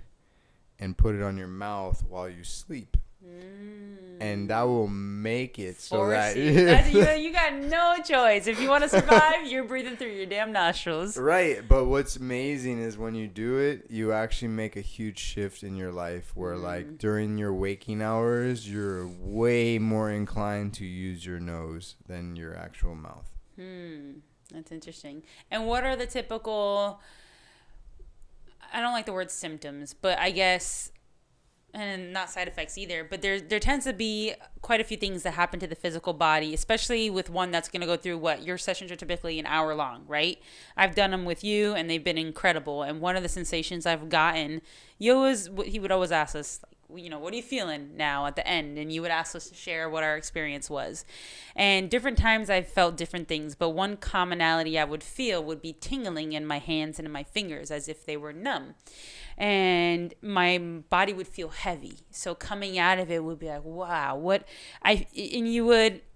and put it on your mouth while you sleep. And that will make it so that you got no choice. If you want to survive, you're breathing through your damn nostrils. Right. But what's amazing is when you do it, you actually make a huge shift in your life where like during your waking hours, you're way more inclined to use your nose than your actual mouth. That's interesting. And what are the typical, I don't like the word symptoms, but I guess, and not side effects either, but there tends to be quite a few things that happen to the physical body, especially with one that's going to go through your sessions are typically an hour long, right? I've done them with you and they've been incredible. And one of the sensations I've gotten, he would always ask us, what are you feeling now at the end? And you would ask us to share what our experience was. And different times I've felt different things, but one commonality I would feel would be tingling in my hands and in my fingers as if they were numb. And my body would feel heavy. So coming out of it would be like, wow, I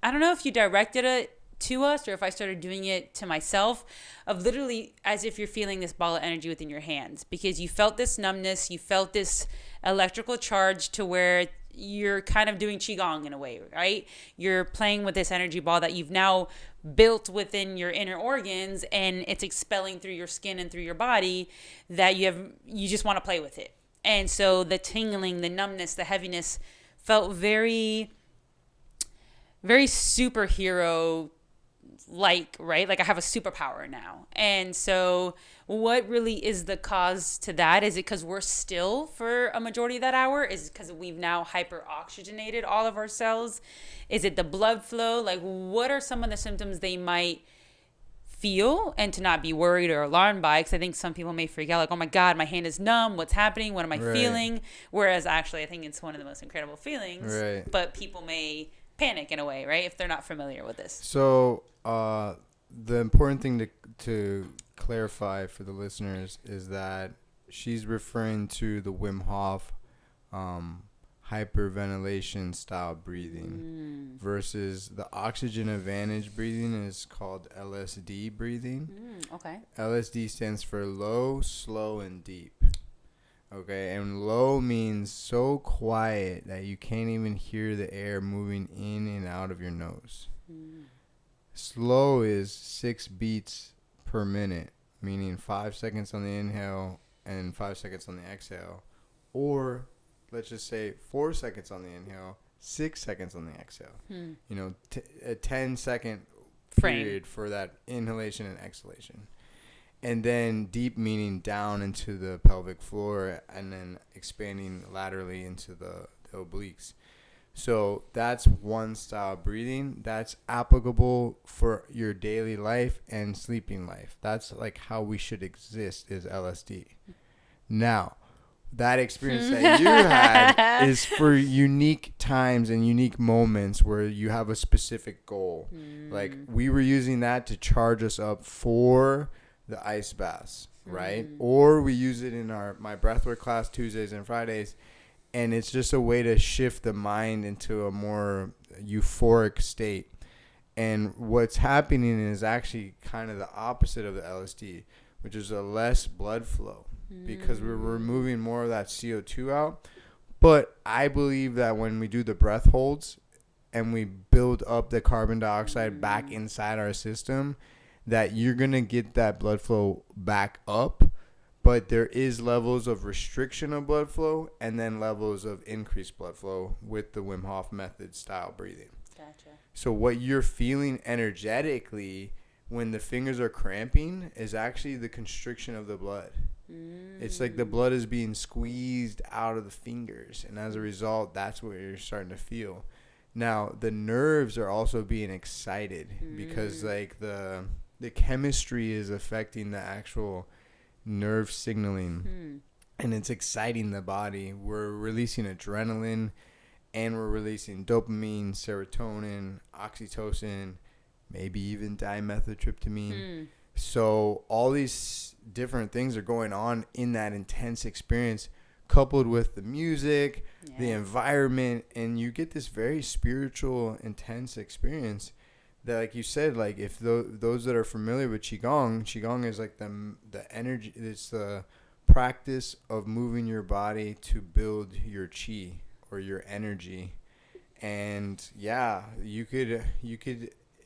don't know if you directed it to us or if I started doing it to myself, of literally as if you're feeling this ball of energy within your hands, because you felt this numbness, you felt this electrical charge to where you're kind of doing qigong in a way, right? You're playing with this energy ball that you've now built within your inner organs, and it's expelling through your skin and through your body, that you just want to play with it. And so the tingling, the numbness, the heaviness felt very, very superhero like, right? Like I have a superpower now. And so what really is the cause to that? Is it because we're still for a majority of that hour? Is it because we've now hyper oxygenated all of our cells? Is it the blood flow? Like what are some of the symptoms they might feel, and to not be worried or alarmed by? Because I think some people may freak out like, oh my God, my hand is numb. What's happening? What am I feeling? Whereas actually I think it's one of the most incredible feelings. Right. But people may panic in a way, right? If they're not familiar with this. So the important thing to clarify for the listeners is that she's referring to the Wim Hof hyperventilation style breathing versus the oxygen advantage breathing is called LSD breathing. Okay. LSD stands for low, slow, and deep. Okay, and low means so quiet that you can't even hear the air moving in and out of your nose. Slow is 6 beats per minute, meaning 5 seconds on the inhale and 5 seconds on the exhale. Or let's just say 4 seconds on the inhale, 6 seconds on the exhale. You know, a 10-second period for that inhalation and exhalation. And then deep meaning down into the pelvic floor and then expanding laterally into the obliques. So that's one style of breathing that's applicable for your daily life and sleeping life. That's like how we should exist is LSD. Now, that experience that you had is for unique times and unique moments where you have a specific goal. Like we were using that to charge us up for the ice baths, right? Or we use it in my breathwork class Tuesdays and Fridays, and it's just a way to shift the mind into a more euphoric state. And what's happening is actually kind of the opposite of the LSD, which is a less blood flow because we're removing more of that CO2 out. But I believe that when we do the breath holds and we build up the carbon dioxide back inside our system, that you're going to get that blood flow back up. But there is levels of restriction of blood flow and then levels of increased blood flow with the Wim Hof method style breathing. Gotcha. So what you're feeling energetically when the fingers are cramping is actually the constriction of the blood. It's like the blood is being squeezed out of the fingers. And as a result, that's what you're starting to feel. Now, the nerves are also being excited because like the chemistry is affecting the actual nerve signaling and it's exciting the body. We're releasing adrenaline and we're releasing dopamine, serotonin, oxytocin, maybe even dimethyltryptamine. So all these different things are going on in that intense experience coupled with the music, the environment, and you get this very spiritual, intense experience that, like you said, like if those that are familiar with Qigong is like the energy, it's the practice of moving your body to build your Qi or your energy. And yeah, you could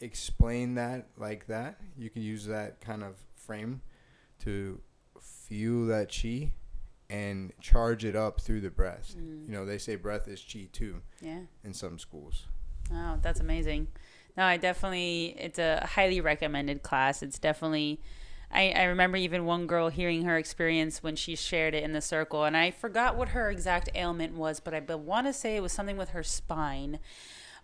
explain that like that. You could use that kind of frame to feel that Qi and charge it up through the breath. You know, they say breath is Qi too. Yeah. In some schools. Oh, that's amazing. No, it's a highly recommended class. It's definitely, I remember even one girl hearing her experience when she shared it in the circle, and I forgot what her exact ailment was, but I want to say it was something with her spine.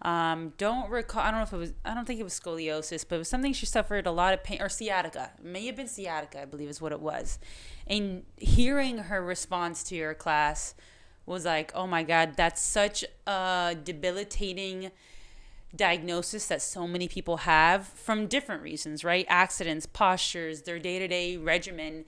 Don't recall. I don't think it was scoliosis, but it was something she suffered a lot of pain, or sciatica. It may have been sciatica, I believe is what it was. And hearing her response to your class was like, oh my God, that's such a debilitating diagnosis that so many people have from different reasons, right? Accidents, postures, their day-to-day regimen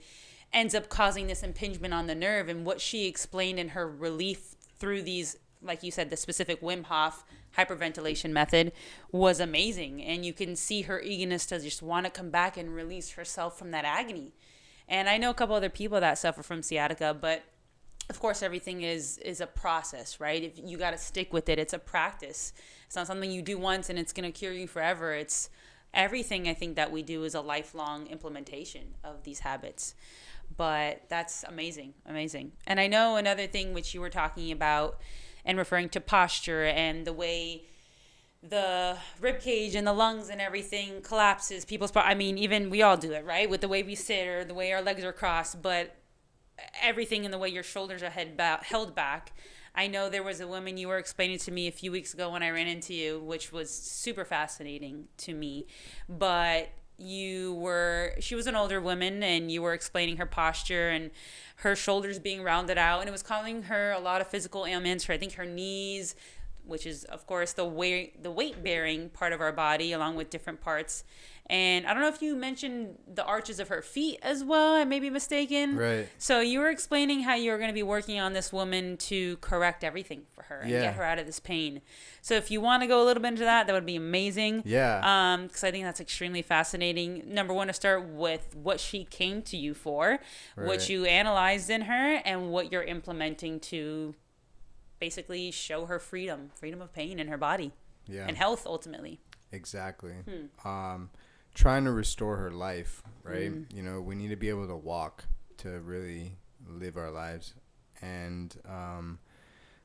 ends up causing this impingement on the nerve. And what she explained in her relief through these, like you said, the specific Wim Hof hyperventilation method was amazing. And you can see her eagerness to just want to come back and release herself from that agony. And I know a couple other people that suffer from sciatica, but of course, everything is a process, right? If you got to stick with it, it's a practice. It's not something you do once and it's going to cure you forever. It's everything I think that we do is a lifelong implementation of these habits. But that's amazing, amazing. And I know another thing which you were talking about and referring to posture and the way the rib cage and the lungs and everything collapses. Even we all do it, right? With the way we sit or the way our legs are crossed, but everything in the way your shoulders are held back. I know there was a woman you were explaining to me a few weeks ago when I ran into you, which was super fascinating to me. But she was an older woman and you were explaining her posture and her shoulders being rounded out, and it was causing her a lot of physical ailments. I think her knees, which is of course the weight bearing part of our body, along with different parts. And I don't know if you mentioned the arches of her feet as well. I may be mistaken. Right. So you were explaining how you were going to be working on this woman to correct everything for her and get her out of this pain. So if you want to go a little bit into that, that would be amazing. Yeah. Because I think that's extremely fascinating. Number one, to start with what she came to you for, what you analyzed in her, and what you're implementing to basically show her freedom of pain in her body and health ultimately. Exactly. Trying to restore her life, right? You know, we need to be able to walk to really live our lives. And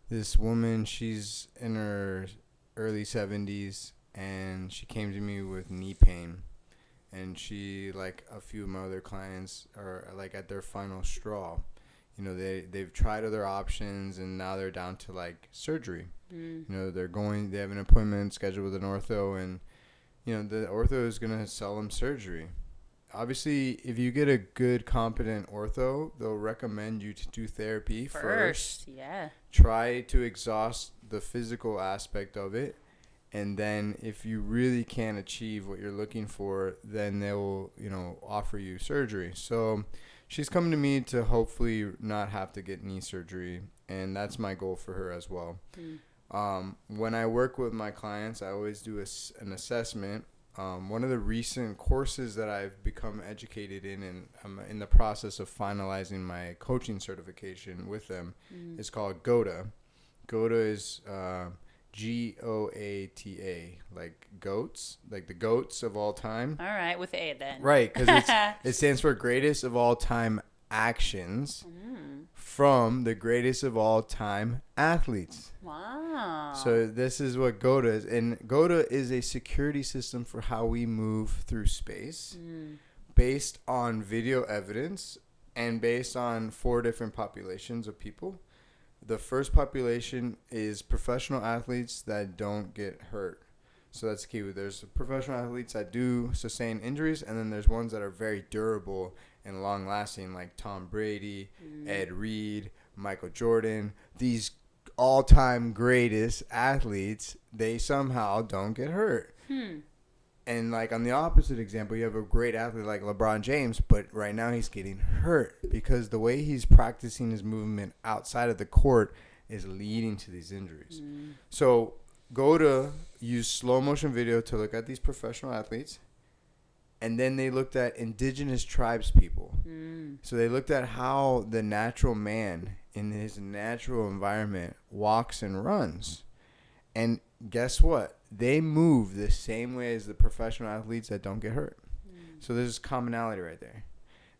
this woman, she's in her early 70s, and she came to me with knee pain. And she, like a few of my other clients, are like at their final straw. You know, they've tried other options, and now they're down to like surgery. You know, they have an appointment scheduled with an ortho, and you know, the ortho is going to sell them surgery. Obviously, if you get a good, competent ortho, they'll recommend you to do therapy first. Yeah. Try to exhaust the physical aspect of it. And then if you really can't achieve what you're looking for, then they will, you know, offer you surgery. So she's coming to me to hopefully not have to get knee surgery. And that's my goal for her as well. When I work with my clients, I always do an assessment. One of the recent courses that I've become educated in, and I'm in the process of finalizing my coaching certification with them, is called GOATA. GOATA is GOATA, like goats, like the goats of all time. All right, with A then. Right, because it stands for greatest of all time actions from the greatest of all time athletes. Wow. So this is what GOATA is. And GOATA is a security system for how we move through space based on video evidence and based on 4 different populations of people. The first population is professional athletes that don't get hurt. So that's key. There's professional athletes that do sustain injuries, and then there's ones that are very durable and long-lasting, like Tom Brady, Ed Reed, Michael Jordan. These all-time greatest athletes, they somehow don't get hurt. And like on the opposite example, you have a great athlete like LeBron James, but right now he's getting hurt because the way he's practicing his movement outside of the court is leading to these injuries. So go to use slow motion video to look at these professional athletes. And then they looked at indigenous tribes people. So they looked at how the natural man in his natural environment walks and runs. And guess what? They move the same way as the professional athletes that don't get hurt. So there's commonality right there.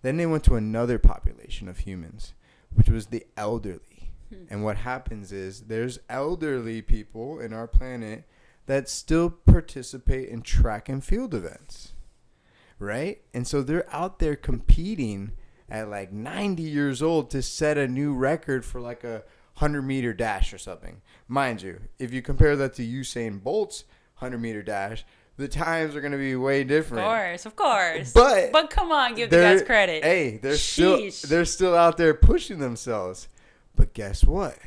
Then they went to another population of humans, which was the elderly. And what happens is there's elderly people in our planet that still participate in track and field events. Right? And so they're out there competing at like 90 years old to set a new record for like a 100-meter dash or something. Mind you, if you compare that to Usain Bolt's 100-meter dash, the times are going to be way different. Of course. But come on, give the guys credit. Hey, they're still out there pushing themselves. But guess what?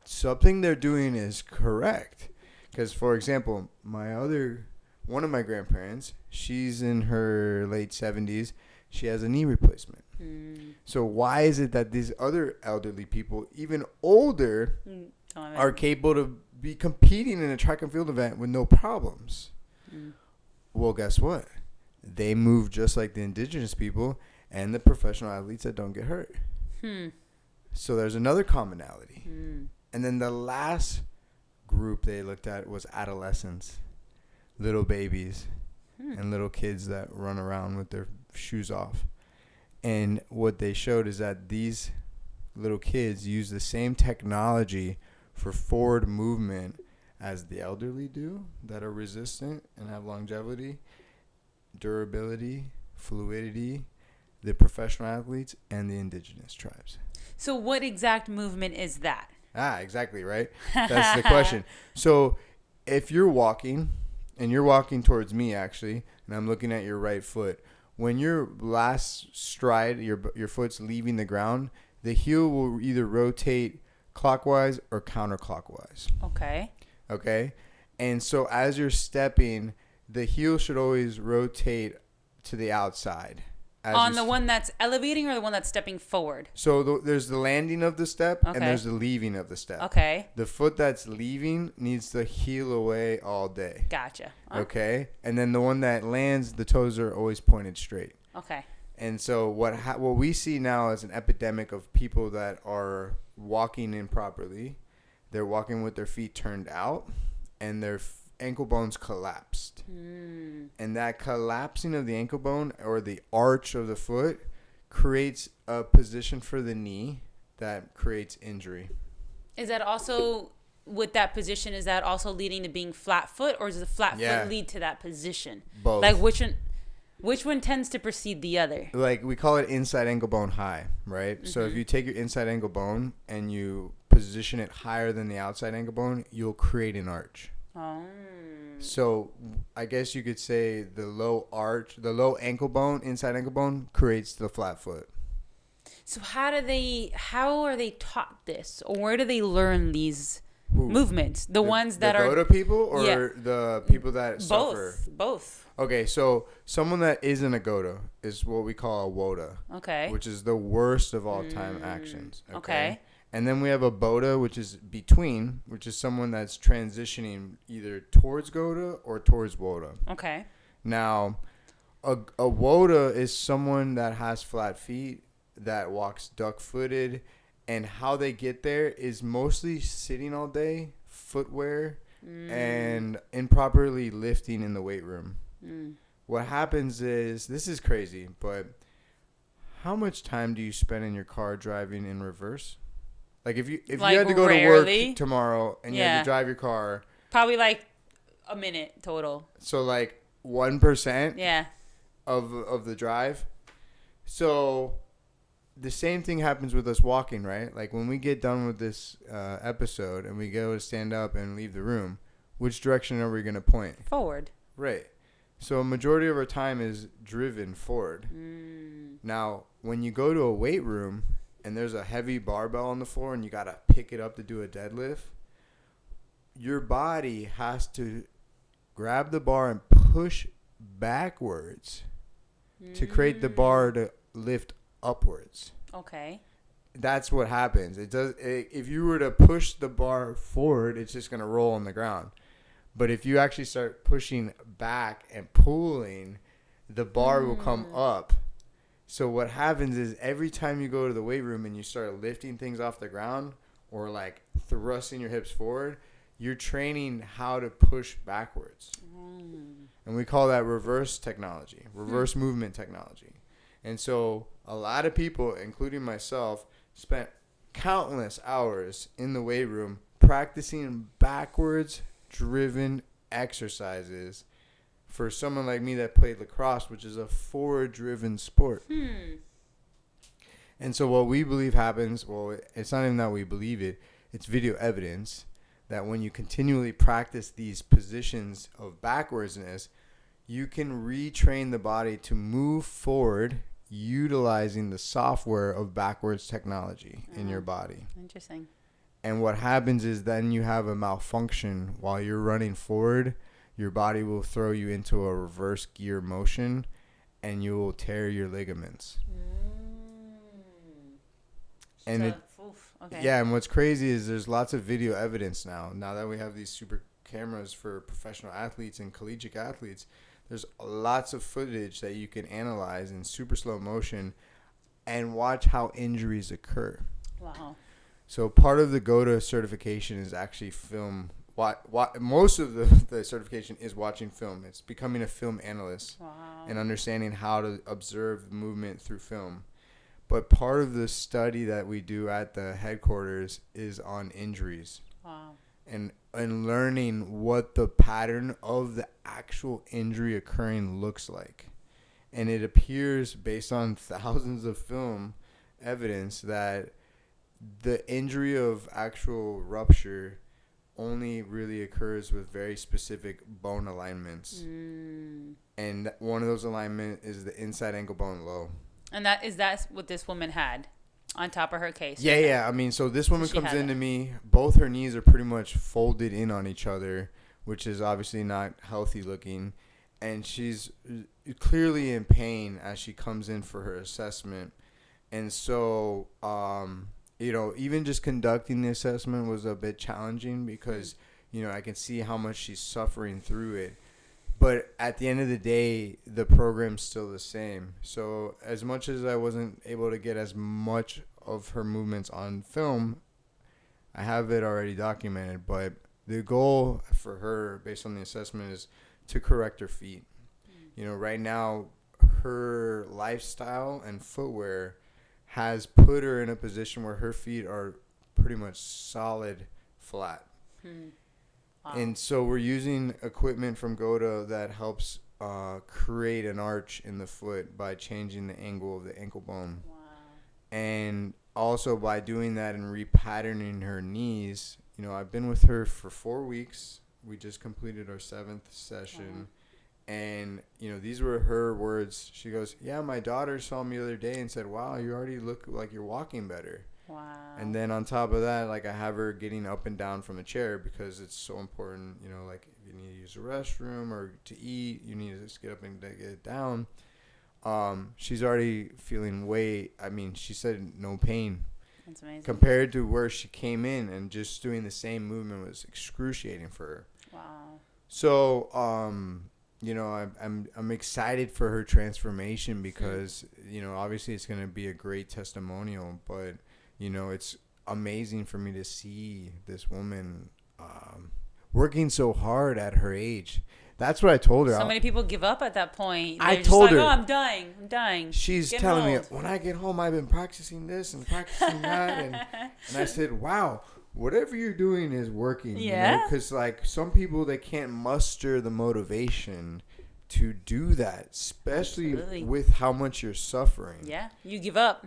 Something they're doing is correct. Because, for example, one of my grandparents, she's in her late 70s. She has a knee replacement. So why is it that these other elderly people, even older, are capable to be competing in a track and field event with no problems? Well, guess what? They move just like the indigenous people and the professional athletes that don't get hurt. So there's another commonality. And then the last group they looked at was adolescents, little babies, and little kids that run around with their shoes off. And what they showed is that these little kids use the same technology for forward movement as the elderly do, that are resistant and have longevity, durability, fluidity, the professional athletes, and the indigenous tribes. So what exact movement is that? Exactly, right? That's the question. So if you're walking, and you're walking towards me actually, and I'm looking at your right foot, when your last stride, your foot's leaving the ground, the heel will either rotate clockwise or counterclockwise. Okay. Okay? And so as you're stepping, the heel should always rotate to the outside. On the one that's elevating or the one that's stepping forward? So there's the landing of the step and there's the leaving of the step. Okay. The foot that's leaving needs to heel away all day. Gotcha. Okay? And then the one that lands, the toes are always pointed straight. Okay. And so what we see now is an epidemic of people that are walking improperly. They're walking with their feet turned out and their ankle bones collapsed. And that collapsing of the ankle bone or the arch of the foot creates a position for the knee that creates injury. Is that also, with that position, is that also leading to being flat foot, or does the flat foot lead to that position? Both. Like which one tends to precede the other? Like we call it inside ankle bone high, right? Mm-hmm. So if you take your inside ankle bone and you position it higher than the outside ankle bone, you'll create an arch. Oh. So I guess you could say the low ankle bone, inside ankle bone, creates the flat foot. So how are they taught this? Or where do they learn these movements? The ones that are... The Goda people or the people that suffer? Both. Okay, so someone that isn't a Goda is what we call a Woda. Okay. Which is the worst of all time actions. Okay. And then we have a Boda, which is between, which is someone that's transitioning either towards Goda or towards Woda. Okay. Now, a Woda is someone that has flat feet, that walks duck-footed, and how they get there is mostly sitting all day, footwear, and improperly lifting in the weight room. What happens is, this is crazy, but how much time do you spend in your car driving in reverse? Like if you had to go to work tomorrow and you had to drive your car, probably like a minute total. So like 1%. Yeah. Of the drive. So the same thing happens with us walking, right? Like when we get done with this episode and we go to stand up and leave the room, which direction are we going to point? Forward. Right. So a majority of our time is driven forward. Now, when you go to a weight room and there's a heavy barbell on the floor and you got to pick it up to do a deadlift, your body has to grab the bar and push backwards to create the bar to lift upwards. Okay. That's what happens. If you were to push the bar forward, it's just going to roll on the ground. But if you actually start pushing back and pulling, the bar will come up. So what happens is every time you go to the weight room and you start lifting things off the ground or like thrusting your hips forward, you're training how to push backwards. And we call that reverse technology, reverse movement technology. And so a lot of people, including myself, spent countless hours in the weight room practicing backwards driven exercises for someone like me that played lacrosse, which is a forward-driven sport. And so what we believe happens, well, it's not even that we believe it, it's video evidence that when you continually practice these positions of backwardsness, you can retrain the body to move forward utilizing the software of backwards technology in your body. Interesting. And what happens is then you have a malfunction while you're running forward. Your body will throw you into a reverse gear motion, and you will tear your ligaments. And and what's crazy is there's lots of video evidence now. Now that we have these super cameras for professional athletes and collegiate athletes, there's lots of footage that you can analyze in super slow motion and watch how injuries occur. Wow. So part of the GOTA certification is actually film. Most of the certification is watching film. It's becoming a film analyst and understanding how to observe movement through film. But part of the study that we do at the headquarters is on injuries. Wow. And learning what the pattern of the actual injury occurring looks like. And it appears based on thousands of film evidence that the injury of actual rupture only really occurs with very specific bone alignments. And one of those alignments is the inside ankle bone low. And that's what this woman had. On top of her case. Yeah, right yeah. I mean, so this woman she comes had into it. me. Both her knees are pretty much folded in on each other, which is obviously not healthy looking. And she's clearly in pain as she comes in for her assessment. And so, even just conducting the assessment was a bit challenging because, I can see how much she's suffering through it. But at the end of the day, the program's still the same. So as much as I wasn't able to get as much of her movements on film, I have it already documented. But the goal for her, based on the assessment, is to correct her feet. Right now, her lifestyle and footwear has put her in a position where her feet are pretty much solid flat. Wow. And so we're using equipment from Goda that helps create an arch in the foot by changing the angle of the ankle bone. Wow. And also by doing that and repatterning her knees, I've been with her for 4 weeks. We just completed our 7th session. Wow. And, these were her words. She goes, yeah, my daughter saw me the other day and said, wow, you already look like you're walking better. Wow. And then on top of that, like, I have her getting up and down from a chair because it's so important, like if you need to use the restroom or to eat, you need to just get up and get it down. She's already feeling she said no pain. That's amazing. Compared to where she came in, and just doing the same movement was excruciating for her. Wow. So, I'm excited for her transformation because, obviously it's going to be a great testimonial, but, it's amazing for me to see this woman working so hard at her age. That's what I told her. So many people give up at that point. I They're told just like, her. oh, I'm dying. She's Getting telling me, old. when I get home, I've been practicing this and practicing that. And I said, wow, whatever you're doing is working. Yeah. Because, like, some people, they can't muster the motivation to do that, especially Absolutely. with how much you're suffering. Yeah, you give up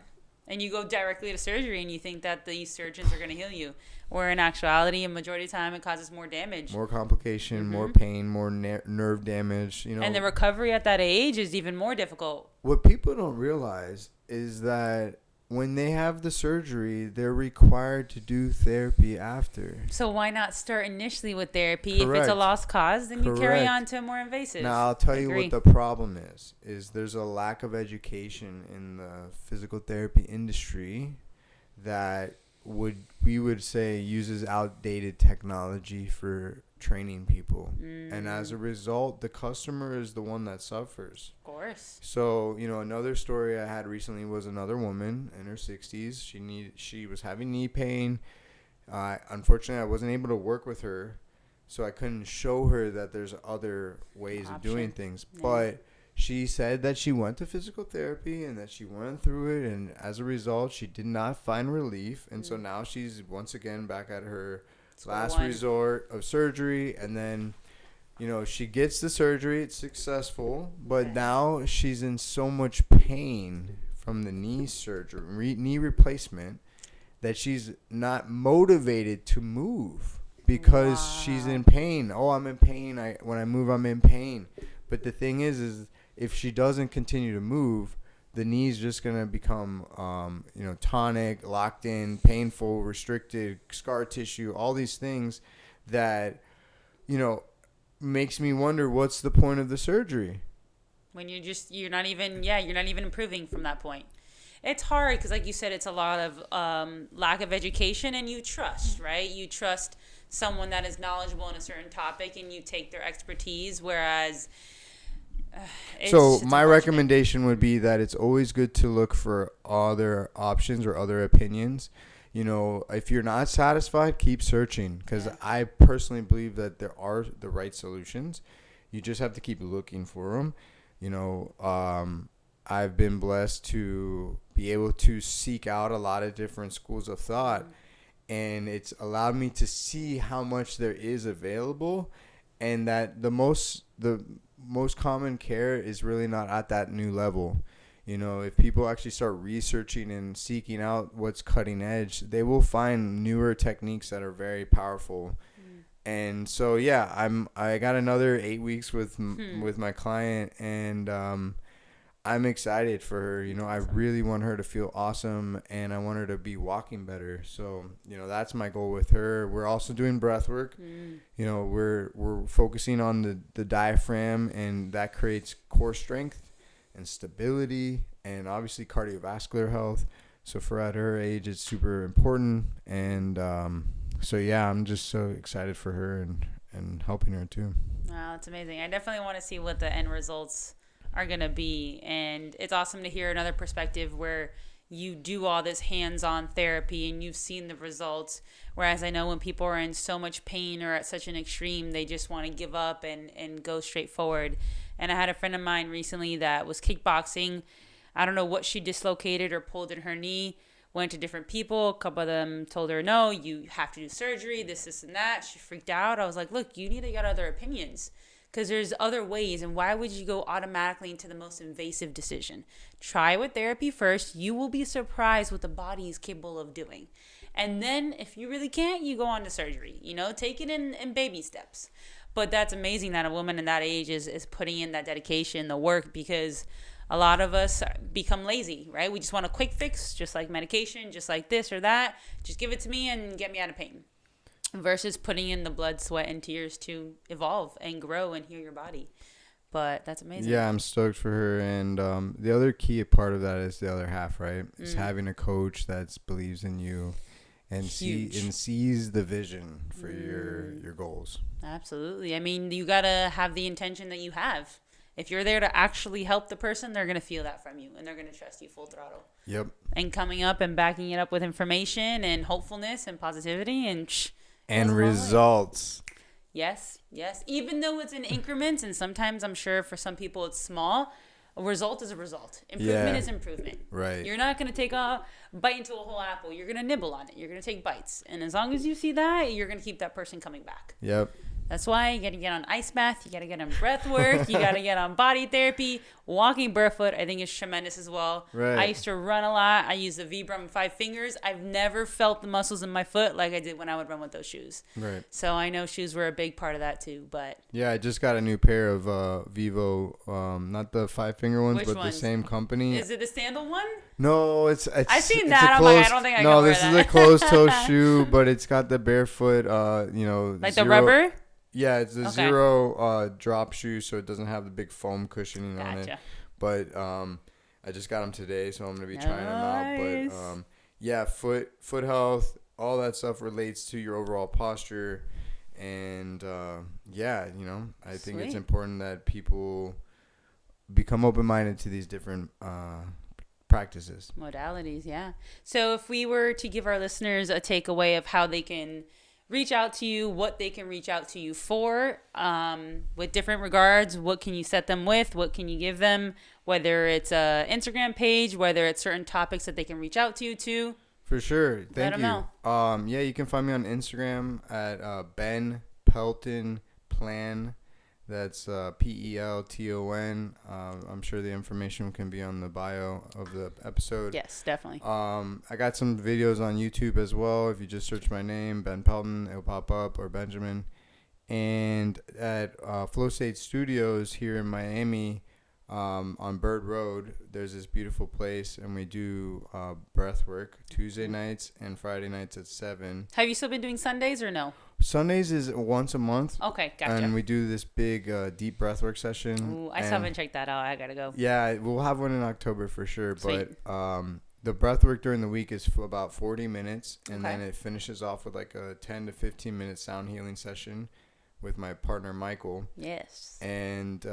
and you go directly to surgery and you think that these surgeons are going to heal you. Where in actuality, a majority of the time, it causes more damage. More complication, more pain, more nerve damage. And the recovery at that age is even more difficult. What people don't realize is that when they have the surgery, they're required to do therapy after. So why not start initially with therapy? Correct. If it's a lost cause, then you carry Correct. on to more invasive. Now, I'll tell you what the problem is there's a lack of education in the physical therapy industry that we would say uses outdated technology for training people. And as a result, the customer is the one that suffers. Of course. So, another story I had recently was another woman in her 60s. She was having knee pain. Unfortunately, I wasn't able to work with her, so I couldn't show her that there's other ways of doing things. Yeah. But she said that she went to physical therapy and that she went through it, and as a result, she did not find relief. And so now she's once again back at her last resort of surgery. And then, she gets the surgery. It's successful. But now she's in so much pain from the knee surgery, knee replacement, that she's not motivated to move because she's in pain. Oh, I'm in pain. When I move, I'm in pain. But the thing is if she doesn't continue to move, the knee's just going to become, tonic, locked in, painful, restricted, scar tissue, all these things that, makes me wonder what's the point of the surgery. When you're not even improving from that point. It's hard because, like you said, it's a lot of lack of education, and you trust, right? You trust someone that is knowledgeable in a certain topic, and you take their expertise, whereas... So my recommendation would be that it's always good to look for other options or other opinions. If you're not satisfied, keep searching, because I personally believe that there are the right solutions. You just have to keep looking for them. I've been blessed to be able to seek out a lot of different schools of thought, and it's allowed me to see how much there is available, and that the most common care is really not at that new level. If people actually start researching and seeking out what's cutting edge, they will find newer techniques that are very powerful. And so, I got another 8 weeks with my client, and I'm excited for her. You know, Awesome. I really want her to feel awesome, and I want her to be walking better. So, you know, that's my goal with her. We're also doing breath work. You know, we're focusing on the diaphragm, and that creates core strength and stability, and obviously cardiovascular health. So for at her age, it's super important. And so yeah, I'm just so excited for her and helping her too. Wow, that's amazing. I definitely want to see what the end results are going to be. And it's awesome to hear another perspective where you do all this hands-on therapy and you've seen the results. Whereas I know when people are in so much pain or at such an extreme, they just want to give up and go straight forward. And I had a friend of mine recently that was kickboxing. I don't know what she dislocated or pulled in her knee. Went to different people. A couple of them told her, no, you have to do surgery, this, and that. She freaked out. I was like, look, you need to get other opinions because there's other ways. And why would you go automatically into the most invasive decision? Try with therapy first. You will be surprised what the body is capable of doing. And then if you really can't, you go on to surgery. You know, take it in baby steps. But that's amazing that a woman in that age is putting in that dedication, the work, because a lot of us become lazy, right? We just want a quick fix, just like medication, just like this or that. Just give it to me and get me out of pain. Versus putting in the blood, sweat, and tears to evolve and grow and heal your body. But that's amazing. Yeah, I'm stoked for her. And the other key part of that is the other half, right? Is having a coach that believes in you and sees the vision for your goals. Absolutely. I mean, you got to have the intention that you have. If you're there to actually help the person, they're going to feel that from you and they're going to trust you full throttle. Yep. And coming up and backing it up with information and hopefulness and positivity and results. Yes. Even though it's in increments, and sometimes I'm sure for some people it's small, a result is a result. Improvement is improvement. Right. You're not going to take a bite into a whole apple. You're going to nibble on it. You're going to take bites. And as long as you see that, you're going to keep that person coming back. Yep. That's why you got to get on IceBath. You got to get on breath work. You got to get on body therapy. Walking barefoot, I think, is tremendous as well. Right. I used to run a lot. I use the Vibram 5 fingers. I've never felt the muscles in my foot like I did when I would run with those shoes. Right. So I know shoes were a big part of that too. But yeah, I just got a new pair of Vivo, not the 5-finger ones, Which but ones? the same company. Is it the sandal one? No, it's I've seen it's that. I'm like, I don't think I can wear this that. is a closed-toe shoe, but it's got the barefoot, like the rubber? Yeah, it's a zero drop shoe, so it doesn't have the big foam cushioning on it. But I just got them today, so I'm gonna be trying them out. But yeah, foot health, all that stuff relates to your overall posture, and yeah, you know, I think it's important that people become open-minded to these different practices, modalities. Yeah. So if we were to give our listeners a takeaway of how they can reach out to you, what they can reach out to you for, with different regards, what can you set them with, what can you give them, whether it's a Instagram page, whether it's certain topics that they can reach out to you to. For sure. Thank you. Know. Yeah, you can find me on Instagram at BenPeltonPlan. That's Pelton. I'm sure the information can be on the bio of the episode. Yes, definitely. I got some videos on YouTube as well. If you just search my name, Ben Pelton, it'll pop up, or Benjamin. And at Flow State Studios here in Miami, on Bird Road, there's this beautiful place, and we do breath work Tuesday nights and Friday nights at 7. Have you still been doing Sundays or no? Sundays is once a month. Okay, gotcha. And we do this big deep breathwork session. Ooh, I still haven't checked that out. I gotta go. Yeah, we'll have one in October for sure. Sweet. But the breathwork during the week is for about 40 minutes, and then it finishes off with like a 10 to 15 minute sound healing session with my partner Michael. Yes. And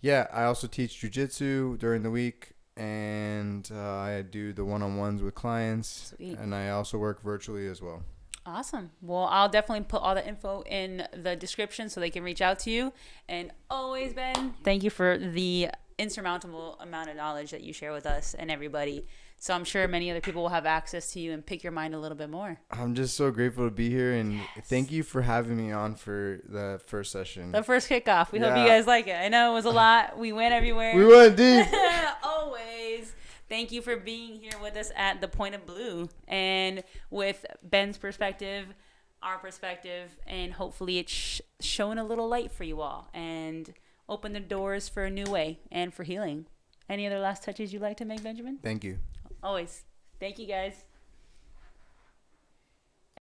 yeah, I also teach jiu-jitsu during the week, and I do the one-on-ones with clients. Sweet. And I also work virtually as well. Awesome. Well, I'll definitely put all the info in the description so they can reach out to you. And always, Ben, thank you for the insurmountable amount of knowledge that you share with us and everybody. So I'm sure many other people will have access to you and pick your mind a little bit more. I'm just so grateful to be here, and thank you for having me on for the first session. The first kickoff. We hope you guys like it. I know it was a lot. We went everywhere. We went deep. Always. Thank you for being here with us at The Point of Blue, and with Ben's perspective, our perspective, and hopefully it's showing a little light for you all and open the doors for a new way and for healing. Any other last touches you'd like to make, Benjamin? Thank you. Always. Thank you, guys.